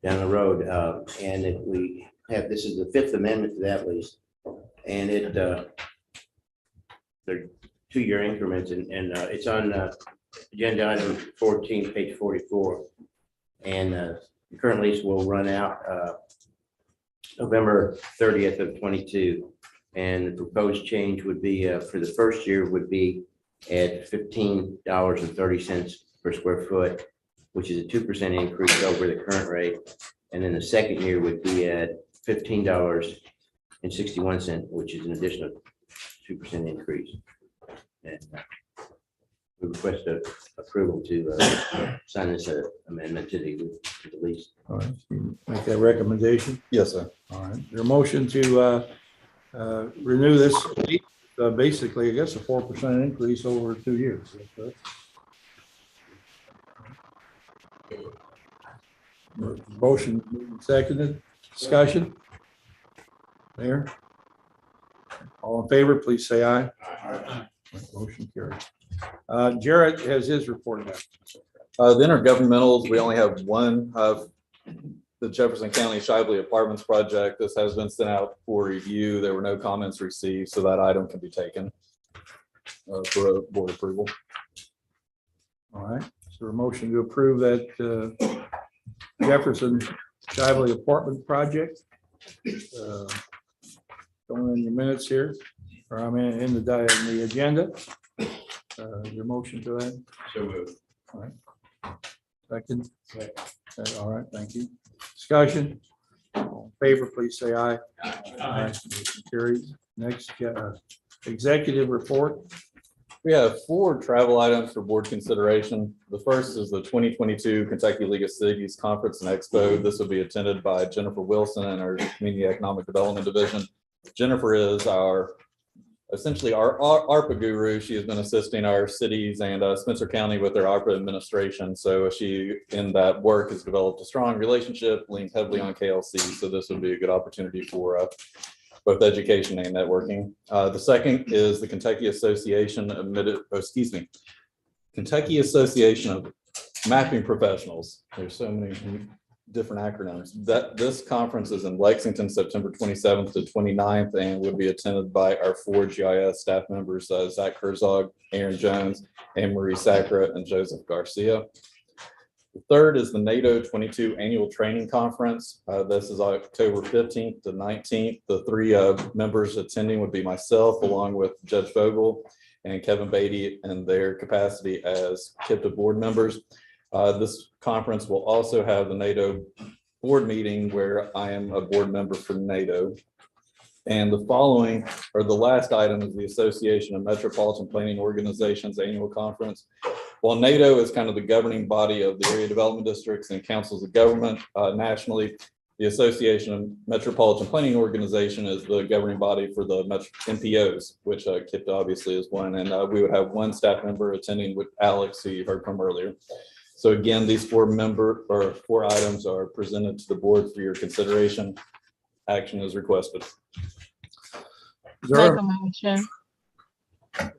down the road, and we have, this is the fifth amendment to that lease. And it, they're 2-year increments and it's on agenda item 14, page 44. And the current lease will run out November 30th of 22. And the proposed change would be for the first year would be at $15.30 per square foot, which is a 2% increase over the current rate. And then the second year would be at $15.61, which is an additional 2% increase. And we request approval to sign this amendment to the lease. All right, you make that recommendation. Yes, sir. All right, your motion to renew this, basically, I guess, a 4% increase over 2 years. Motion seconded, discussion. Mayor? All in favor, please say aye. Aye. Motion carried. Jarrett has his report now. The intergovernmentals, we only have one of the Jefferson County Shively Apartments project. This has been sent out for review. There were no comments received, so that item can be taken for board approval. All right, so a motion to approve that Jefferson Shively Apartment project. Going in your minutes here, or I'm in the agenda. Your motion to that? So moved. All right. Second. All right, thank you. Discussion. All in favor, please say aye. Aye. Motion carries. Next, executive report. We have 4 travel items for board consideration. The first is the 2022 Kentucky League of Cities Conference and Expo. This will be attended by Jennifer Wilson and our Community Economic Development Division. Jennifer is essentially our ARPA guru. She has been assisting our cities and Spencer County with their ARPA administration. So she, in that work, has developed a strong relationship, leans heavily on KLC. So this would be a good opportunity for both education and networking. The second is the Kentucky Association of Kentucky Association of Mapping Professionals. There's so many different acronyms. This conference is in Lexington, September 27th to 29th, and would be attended by our 4 GIS staff members, Zach Herzog, Aaron Jones, Anne Marie Sacra, and Joseph Garcia. The third is the NATO 22 Annual Training Conference. This is October 15th to 19th. The 3 members attending would be myself, along with Judge Vogel and Kevin Beatty in their capacity as KIPDA board members. This conference will also have the NATO board meeting where I am a board member for NATO. And the following, or the last item, is the Association of Metropolitan Planning Organizations Annual Conference. While NATO is kind of the governing body of the area development districts and councils of government nationally, the Association of Metropolitan Planning Organization is the governing body for the MPOs, which KIPDA obviously is one. And we would have 1 staff member attending with Alex, who you heard from earlier. So again, these 4 items are presented to the board for your consideration. Action is requested. Make a motion.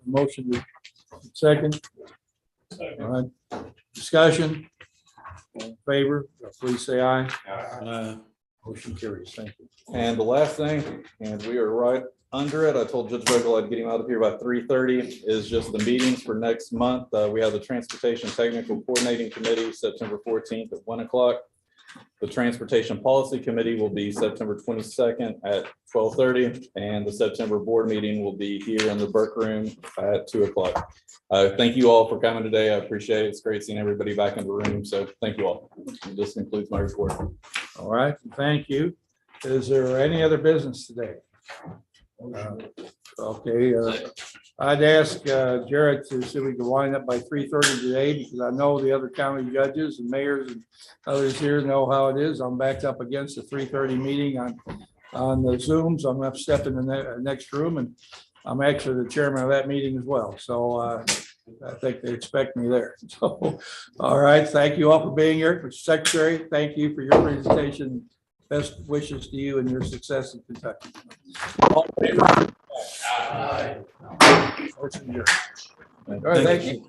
Motion to second. All right. Discussion. All in favor, please say aye. Motion carries. Thank you. And the last thing, and we are right under it. I told Judge Vogel I'd get him out of here by 3:30, is just the meetings for next month. We have the Transportation Technical Coordinating Committee, September 14th at 1 o'clock. The Transportation Policy Committee will be September 22nd at 12:30, and the September board meeting will be here in the Burke Room at 2 o'clock. Thank you all for coming today. I appreciate it. It's great seeing everybody back in the room. So thank you all. This concludes my report. All right, thank you. Is there any other business today? Okay, I'd ask Jared to see if we can wind up by 3:30 today, because I know the other county judges and mayors and others here know how it is. I'm backed up against the 3:30 meeting on the Zoom, so I'm gonna have to step in the next room, and I'm actually the chairman of that meeting as well. So I think they expect me there. So, all right, thank you all for being here. Mr. Secretary, thank you for your presentation. Best wishes to you and your success in Kentucky. All in favor? Aye. Motion adjourned. All right, thank you.